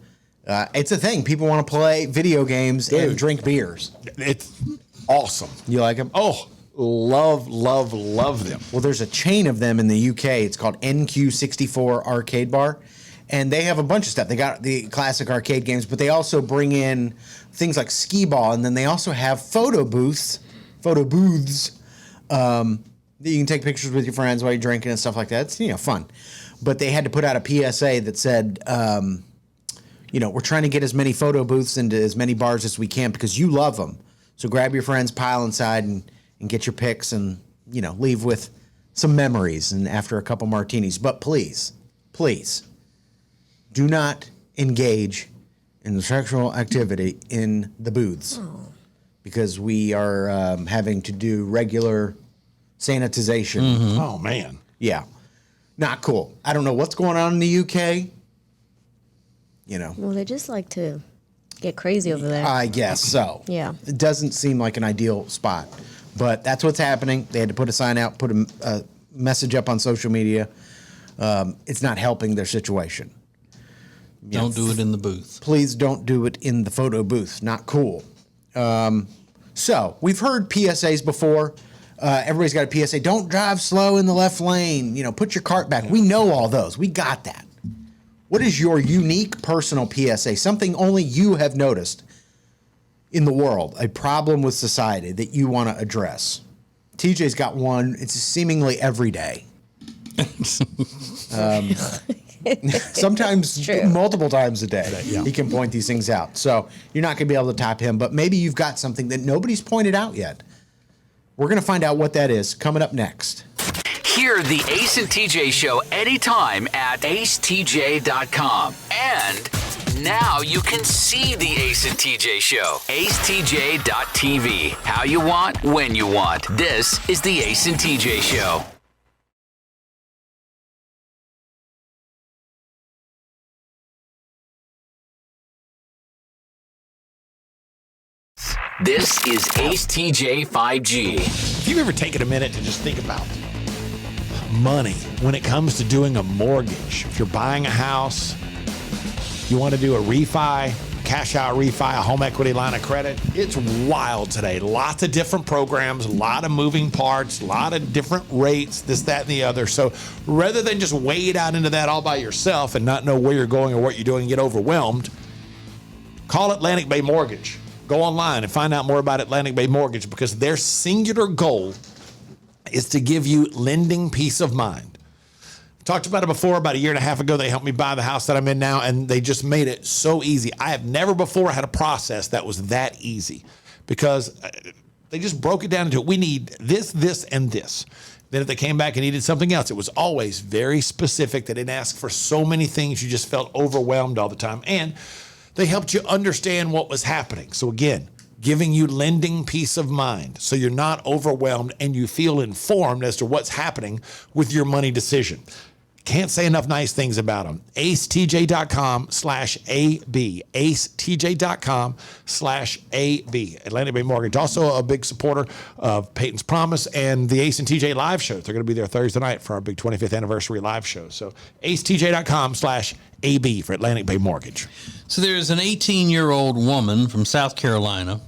It's a thing. People want to play video games and Dude. drink beers. It's awesome. You like them? Oh, love them. Well, there's a chain of them in the UK. It's called NQ64 Arcade Bar. And they have a bunch of stuff. They got the classic arcade games, but they also bring in things like skee ball. And then they also have photo booths that you can take pictures with your friends while you're drinking and stuff like that. It's, fun. But they had to put out a PSA that said, we're trying to get as many photo booths into as many bars as we can because you love them. So grab your friends, pile inside, and get your pics and, leave with some memories and after a couple martinis. But please, do not engage in the sexual activity in the booths because we are having to do regular sanitization. Oh, man. Yeah. Not cool. I don't know what's going on in the UK. Well, they just like to get crazy over there. I guess so. Yeah. It doesn't seem like an ideal spot, but that's what's happening. They had to put a sign out, put a message up on social media. It's not helping their situation. Don't do it in the booth. Please don't do it in the photo booth. Not cool. So we've heard PSAs before. Everybody's got a PSA. Don't drive slow in the left lane. Put your cart back. We know all those. We got that. What is your unique personal PSA? Something only you have noticed in the world, a problem with society that you want to address. TJ's got one. It's seemingly every day. Sometimes multiple times a day. He can point these things out. So you're not going to be able to top him, but maybe you've got something that nobody's pointed out yet. We're going to find out what that is coming up next. Hear the Ace and TJ show anytime at acetj.com. And now you can see the Ace and TJ show. acetj.tv. How you want, when you want. This is the Ace and TJ show. This is Ace TJ 5G. If you've ever taken a minute to just think about money when it comes to doing a mortgage, if you're buying a house, you want to do a refi, cash out refi, a home equity line of credit. It's wild today. Lots of different programs, a lot of moving parts, a lot of different rates, this, that, and the other. So rather than just wade out into that all by yourself and not know where you're going or what you're doing and get overwhelmed, call Atlantic Bay Mortgage. Go online and find out more about Atlantic Bay Mortgage, because their singular goal is to give you lending peace of mind. Talked about it before. About a year and a half ago, they helped me buy the house that I'm in now, and they just made it so easy. I have never before had a process that was that easy, because they just broke it down into, we need this, this, and this. Then if they came back and needed something else, it was always very specific. They didn't ask for so many things. You just felt overwhelmed all the time. And they helped you understand what was happening. So again, giving you lending peace of mind so you're not overwhelmed and you feel informed as to what's happening with your money decision. Can't say enough nice things about them. acetj.com/AB. acetj.com/AB. Atlantic Bay Mortgage, also a big supporter of Peyton's Promise and the Ace and TJ live shows. They're going to be there Thursday night for our big 25th anniversary live show. So acetj.com/AB for Atlantic Bay Mortgage. So there's an 18-year-old woman from South Carolina,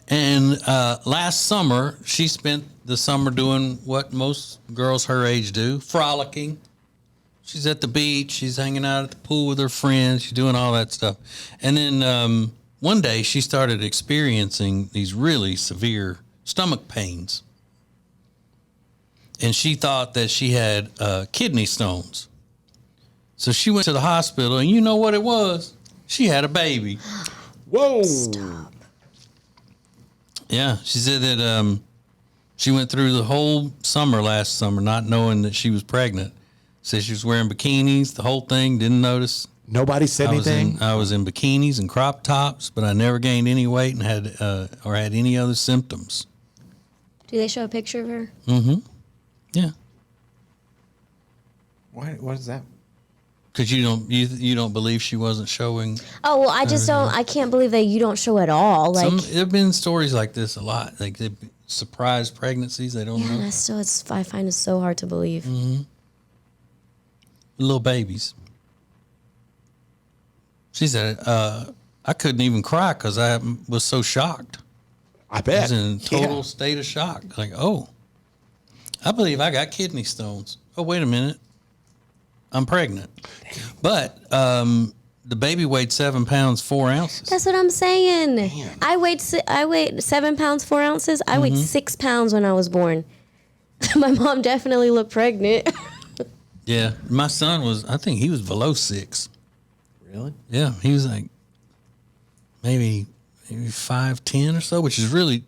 and last summer she spent the summer doing what most girls her age do, frolicking. She's at the beach, she's hanging out at the pool with her friends, she's doing all that stuff. And then one day she started experiencing these really severe stomach pains. And she thought that she had kidney stones. So she went to the hospital, and you know what it was? She had a baby. Whoa. Stop. Yeah, she said that she went through the whole summer last summer not knowing that she was pregnant. Said she was wearing bikinis, the whole thing, didn't notice. Nobody said anything? I was in bikinis and crop tops, but I never gained any weight and had any other symptoms. Do they show a picture of her? Mm-hmm. Yeah. What is that? Because you don't believe she wasn't showing. Oh, well, I just don't. I can't believe that you don't show at all. Like, There have been stories like this a lot. Like surprise pregnancies. They don't know. that's still. I find it so hard to believe. Mm-hmm. Little babies. She said, I couldn't even cry because I was so shocked. I bet. I was in a total state of shock. Like, oh, I believe I got kidney stones. Oh, wait a minute. I'm pregnant. But the baby weighed 7 pounds, 4 ounces. That's what I'm saying. Man. I weighed 7 pounds, 4 ounces. I weighed 6 pounds when I was born. My mom definitely looked pregnant. Yeah. My son I think he was below 6. Really? Yeah. He was like maybe 5'10" or so, which is really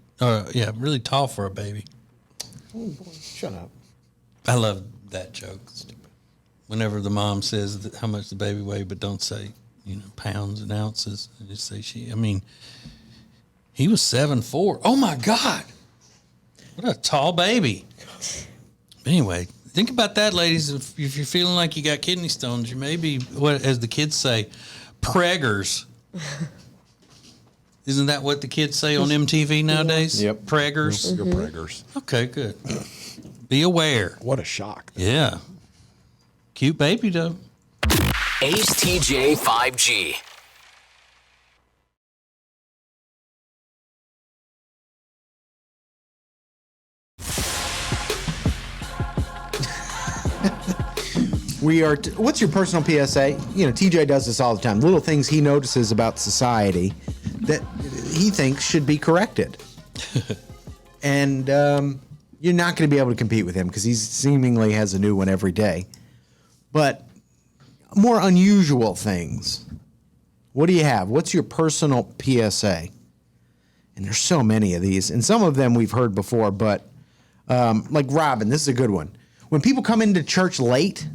tall for a baby. Oh, boy. Shut up. I love that joke. Whenever the mom says how much the baby weighed, but don't say, pounds and ounces, and just say he was 7'4". Oh my God. What a tall baby. Anyway, think about that, ladies. If you're feeling like you got kidney stones, you may be, what, as the kids say, preggers. Isn't that what the kids say on MTV nowadays? Yep. Preggers. You're preggers. Okay, good. Be aware. What a shock. Yeah. Cute baby, though. Ace TJ 5G. What's your personal PSA? TJ does this all the time. Little things he notices about society that he thinks should be corrected. And you're not going to be able to compete with him because he seemingly has a new one every day. But more unusual things. What do you have? What's your personal PSA? And there's so many of these. And some of them we've heard before, but like Robin, this is a good one. When people come into church late,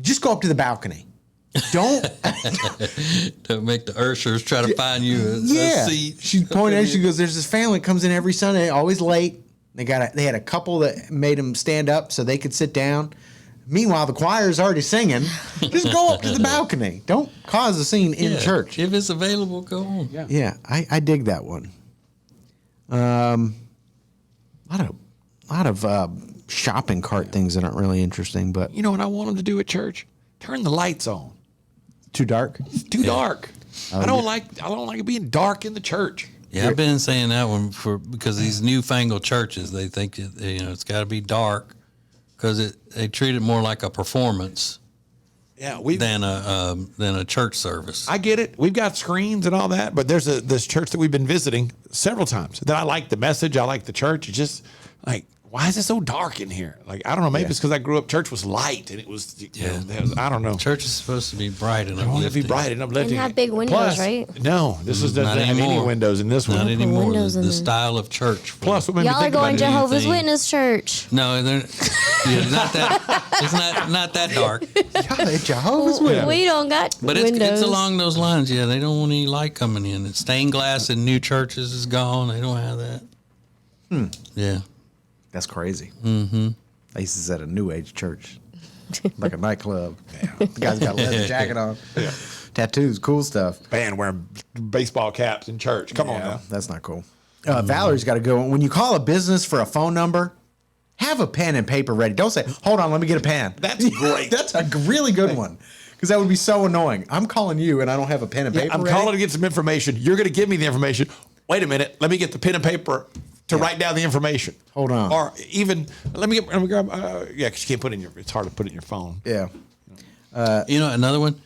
just go up to the balcony. Don't make the ushers try to find you a seat. She pointed out, she goes, there's this family that comes in every Sunday, always late. They had a couple that made them stand up so they could sit down. Meanwhile, the choir's already singing. Just go up to the balcony. Don't cause a scene in church. If it's available, go on. Yeah, I dig that one. A lot of shopping cart things that aren't really interesting, but You know what I want them to do at church? Turn the lights on. too dark. It's too dark. I don't like it being dark in the church. Yeah, I've been saying that one because these newfangled churches, they think that, it's got to be dark because they treat it more like a performance. Yeah, than a church service. I get it. We've got screens and all that, but there's this church that we've been visiting several times that I like the message. I like the church. It's just like, why is it so dark in here? Like, I don't know. Maybe it's because I grew up, church was light and it was, I don't know. Church is supposed to be bright and I want it to uplifting. be bright and uplifting. And have big windows, Plus, right? No, this doesn't have any anymore. windows in this Not one. anymore. windows in The there. style of church. Plus, what made me Y'all are think about going it, Jehovah's anything. Witness church. No, they're not that. It's not that dark. Jehovah's Witness. We don't got But windows. it's along those lines. Yeah, they don't want any light coming in. It's stained glass in new churches is gone. They don't have that. Yeah. That's crazy. Mm-hmm. I used to sit at a New Age church, like a nightclub. The guy's got a leather jacket on, tattoos, cool stuff. Man, wearing baseball caps in church. Come on now. That's not cool. Valerie's got to go. When you call a business for a phone number, have a pen and paper ready. Don't say, hold on, let me get a pen. That's great. That's a really good one. Because that would be so annoying. I'm calling you and I don't have a pen and paper I'm ready. calling to get some information. You're going to give me the information. Wait a minute. Let me get the pen and paper to write down the information. Hold on. Or even, let me grab, because you can't put it in your, it's hard to put it in your phone. Yeah. Another one.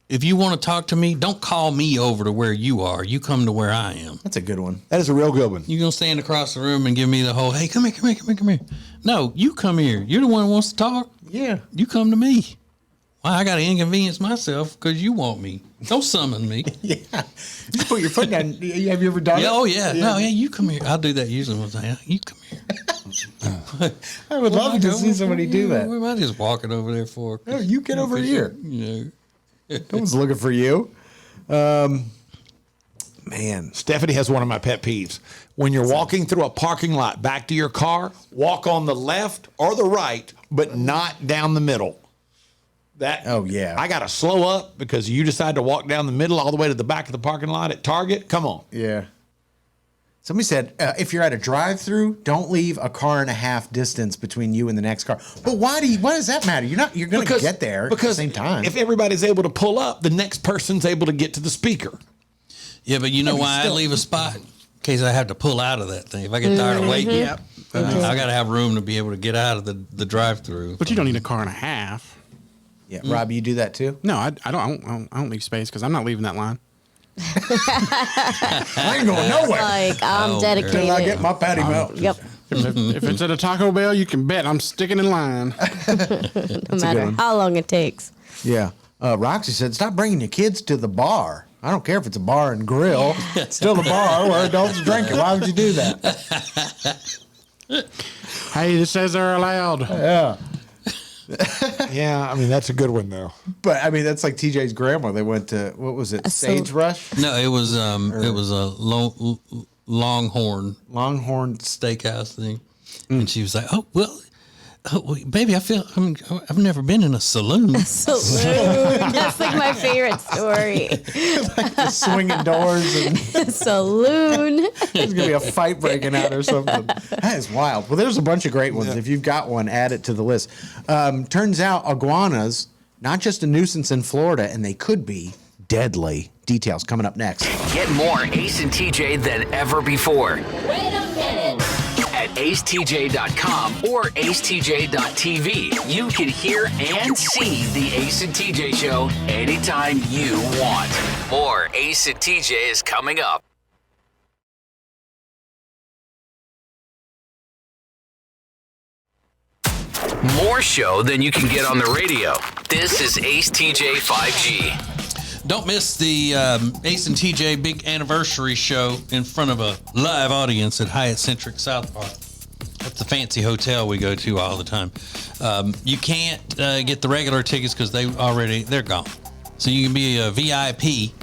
If you want to talk to me, don't call me over to where you are. You come to where I am. That's a good one. That is a real good one. You're going to stand across the room and give me the whole, hey, come here. No, you come here. You're the one who wants to talk. Yeah. You come to me. Well, I got to inconvenience myself because you want me. Don't summon me. Yeah. You just put your foot down. Have you ever done it? Yeah, oh, yeah. No, yeah, you come here. I'll do that usually once I you come here. I would love to see somebody do that. What am I just walking over there for? Oh, you get over here. You know. No one's looking for you. Man. Stephanie has one of my pet peeves. When you're walking through a parking lot back to your car, walk on the left or the right, but not down the middle. Oh, yeah. I got to slow up because you decide to walk down the middle all the way to the back of the parking lot at Target. Come on. Yeah. Somebody said, if you're at a drive-through, don't leave a car and a half distance between you and the next car. But why does that matter? You're going to get there at the same time. If everybody's able to pull up, the next person's able to get to the speaker. Yeah, but you know why I leave a spot? In case I have to pull out of that thing. If I get tired of waiting, I got to have room to be able to get out of the drive-through. But you don't need a car and a half. Yeah, Rob, you do that too? No, I don't leave space because I'm not leaving that line. I ain't going nowhere Like, I'm dedicated. until I get my patty melt. Yep. If it's at a Taco Bell, you can bet I'm sticking in line. No matter how long it takes. Yeah. Roxy said, stop bringing your kids to the bar. I don't care if it's a bar and grill. It's still a bar where adults drink it. Why would you do that? Hey, this says they're allowed. Yeah. Yeah, I mean, that's a good one, though. But, I mean, that's like TJ's grandma. They went to, what was it, Sage Rush? No, it was a Longhorn Longhorn. steakhouse thing, and she was like, "Oh well, baby, I've never been in a saloon." Saloon. That's like my favorite story. The swinging doors. And Saloon. there's going to be a fight breaking out or something. That is wild. Well, there's a bunch of great ones. If you've got one, add it to the list. Turns out iguanas, not just a nuisance in Florida, and they could be deadly. Details coming up next. Get more Ace and TJ than ever before. At acetj.com or acetj.tv, you can hear and see the Ace and TJ show anytime you want. More Ace and TJ is coming up. More show than you can get on the radio. This is Ace TJ 5G. Don't miss the Ace and TJ big anniversary show in front of a live audience at Hyatt Centric South Park. That's the fancy hotel we go to all the time. You can't get the regular tickets because they're gone. So you can be a VIP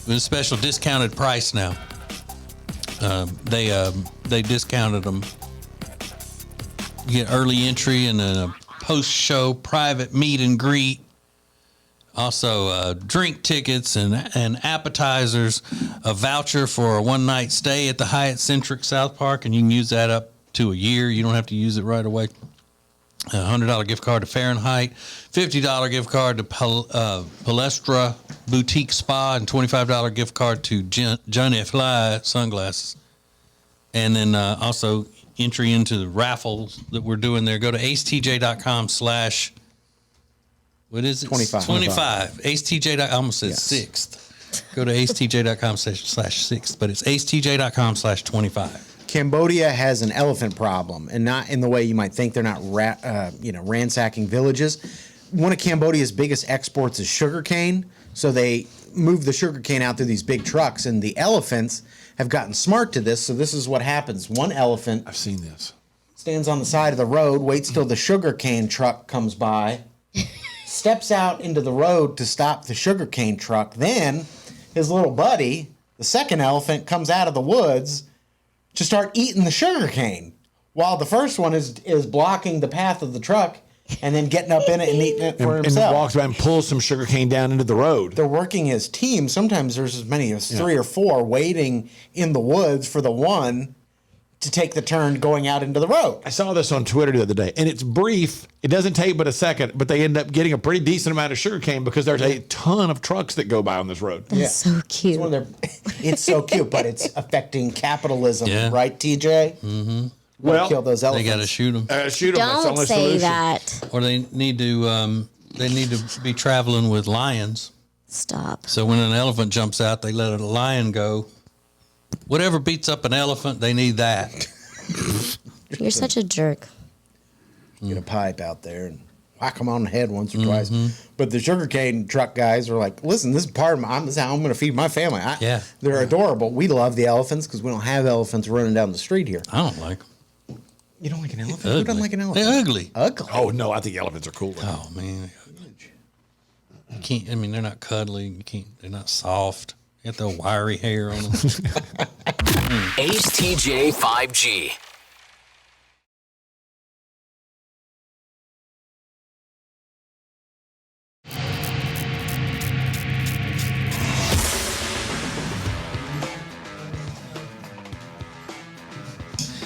with a special discounted price now. They discounted them. You get early entry and then a post-show private meet and greet. Also, drink tickets and appetizers, a voucher for a one-night stay at the Hyatt Centric South Park, and you can use that up to a year. You don't have to use it right away. a $100 gift card to Fahrenheit, $50 gift card to Palestra Boutique Spa, and $25 gift card to Johnny Fly sunglasses. And then also entry into the raffles that we're doing there. Go to acetj.com/ what is it? 25. 25. I almost said sixth. Go to acetj.com/sixth, but it's acetj.com/25. Cambodia has an elephant problem, and not in the way you might think. They're not ransacking villages. One of Cambodia's biggest exports is sugarcane, so they move the sugarcane out through these big trucks, and the elephants have gotten smart to this. So this is what happens. One elephant I've seen this. stands on the side of the road, waits till the sugarcane truck comes by, steps out into the road to stop the sugarcane truck. Then his little buddy, the second elephant, comes out of the woods to start eating the sugarcane, while the first one is blocking the path of the truck and then getting up in it and eating it for himself. And walks by and pulls some sugarcane down into the road. They're working as teams. Sometimes there's as many as 3 or 4 waiting in the woods for the one to take the turn going out into the road. I saw this on Twitter the other day, and it's brief. It doesn't take but a second, but they end up getting a pretty decent amount of sugarcane because there's a ton of trucks that go by on this road. That's so cute. It's so cute, but it's affecting capitalism, Yeah. right, TJ? Mm-hmm. Well, kill those They elephants. got to shoot them. Shoot 'em, that's the Don't only say solution. that. Or they need to be traveling with lions. Stop. So when an elephant jumps out, they let a lion go. Whatever beats up an elephant, they need that. You're such a jerk. Get a pipe out there and whack them on the head once or twice. But the sugarcane truck guys are like, listen, this is part of this is how I'm going to feed my family. They're adorable. We love the elephants because we don't have elephants running down the street here. I don't like them. You don't like an elephant? Ugly. Who doesn't like an elephant? They're ugly. Ugly. Oh, no, I think elephants are cool. Oh man, you can't. I mean, they're not cuddly. You can't. They're not soft. They got the wiry hair on them. Ace TJ 5G.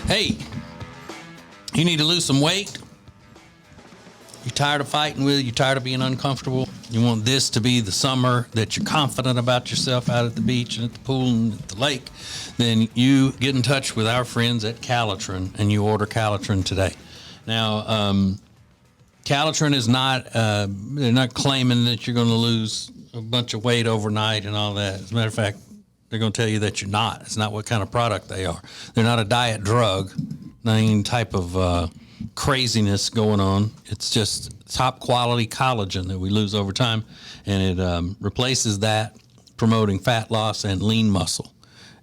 Hey, you need to lose some weight. You're tired of fighting with it. You're tired of being uncomfortable. You want this to be the summer that you're confident about yourself out at the beach and at the pool and at the lake. Then you get in touch with our friends at Calitrin and you order Calitrin today. Now, Calitrin is not, they're not claiming that you're going to lose a bunch of weight overnight and all that. As a matter of fact, they're going to tell you that you're not. It's not what kind of product they are. They're not a diet drug, not any type of craziness going on. It's just top quality collagen that we lose over time, and it replaces that, promoting fat loss and lean muscle.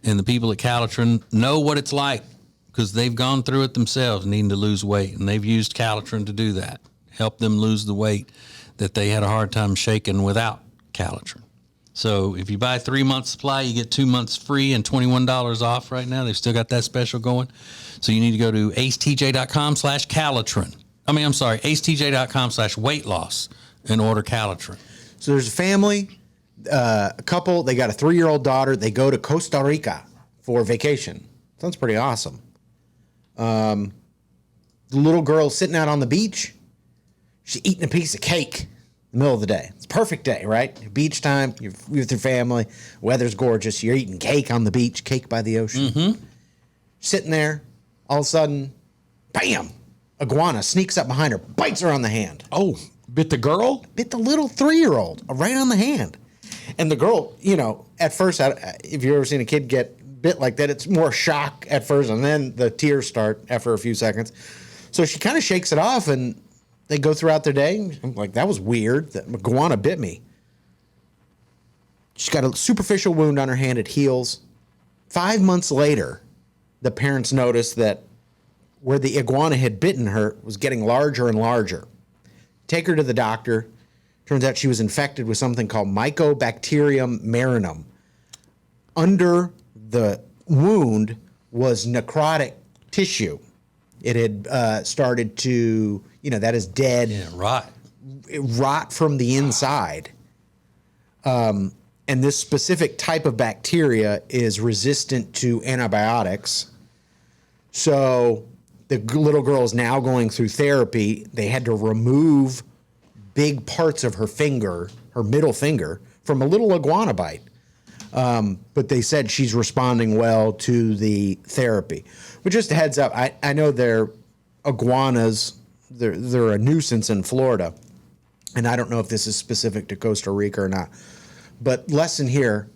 And the people at Calitrin know what it's like because they've gone through it themselves, needing to lose weight, and they've used Calitrin to do that, help them lose the weight that they had a hard time shaking without Calitrin. So if you buy 3 months supply, you get 2 months free and $21 off right now. They've still got that special going. So you need to go to acetj.com/Calitrin. acetj.com/weight loss and order Calitrin. So there's a family, a couple, they got a 3-year-old daughter. They go to Costa Rica for vacation. Sounds pretty awesome. The little girl's sitting out on the beach. She's eating a piece of cake in the middle of the day. It's a perfect day, right? Beach time, you're with your family, weather's gorgeous, you're eating cake on the beach, cake by the ocean. Mm-hmm. Sitting there, all of a sudden, bam, iguana sneaks up behind her, bites her on the hand. Oh, bit the girl? Bit the little 3-year-old right on the hand. And the girl, at first, if you've ever seen a kid get bit like that, it's more shock at first, and then the tears start after a few seconds. So she kind of shakes it off, and they go throughout their day. I'm like, that was weird. That iguana bit me. She's got a superficial wound on her hand. It heals. 5 months later, the parents noticed that where the iguana had bitten her was getting larger and larger. Take her to the doctor. Turns out she was infected with something called Mycobacterium marinum. Under the wound was necrotic tissue. It had started to, that is dead. Yeah, rot. Rot from the inside. And this specific type of bacteria is resistant to antibiotics. So The little girl is now going through therapy. They had to remove big parts of her finger, her middle finger, from a little iguana bite. But they said she's responding well to the therapy. But just a heads up, I know they're iguanas, they're a nuisance in Florida. And I don't know if this is specific to Costa Rica or not. But lesson here,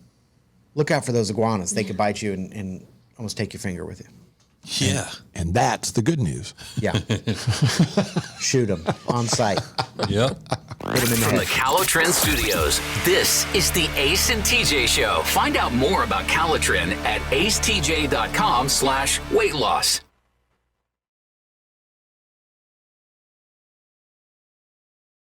look out for those iguanas. They could bite you and almost take your finger with you. Yeah. And that's the good news. Yeah. Shoot them on site. Yep. Put them in the From the head. Calitrin Studios, this is the Ace and TJ Show. Find out more about Calitrin at acetj.com/weight loss.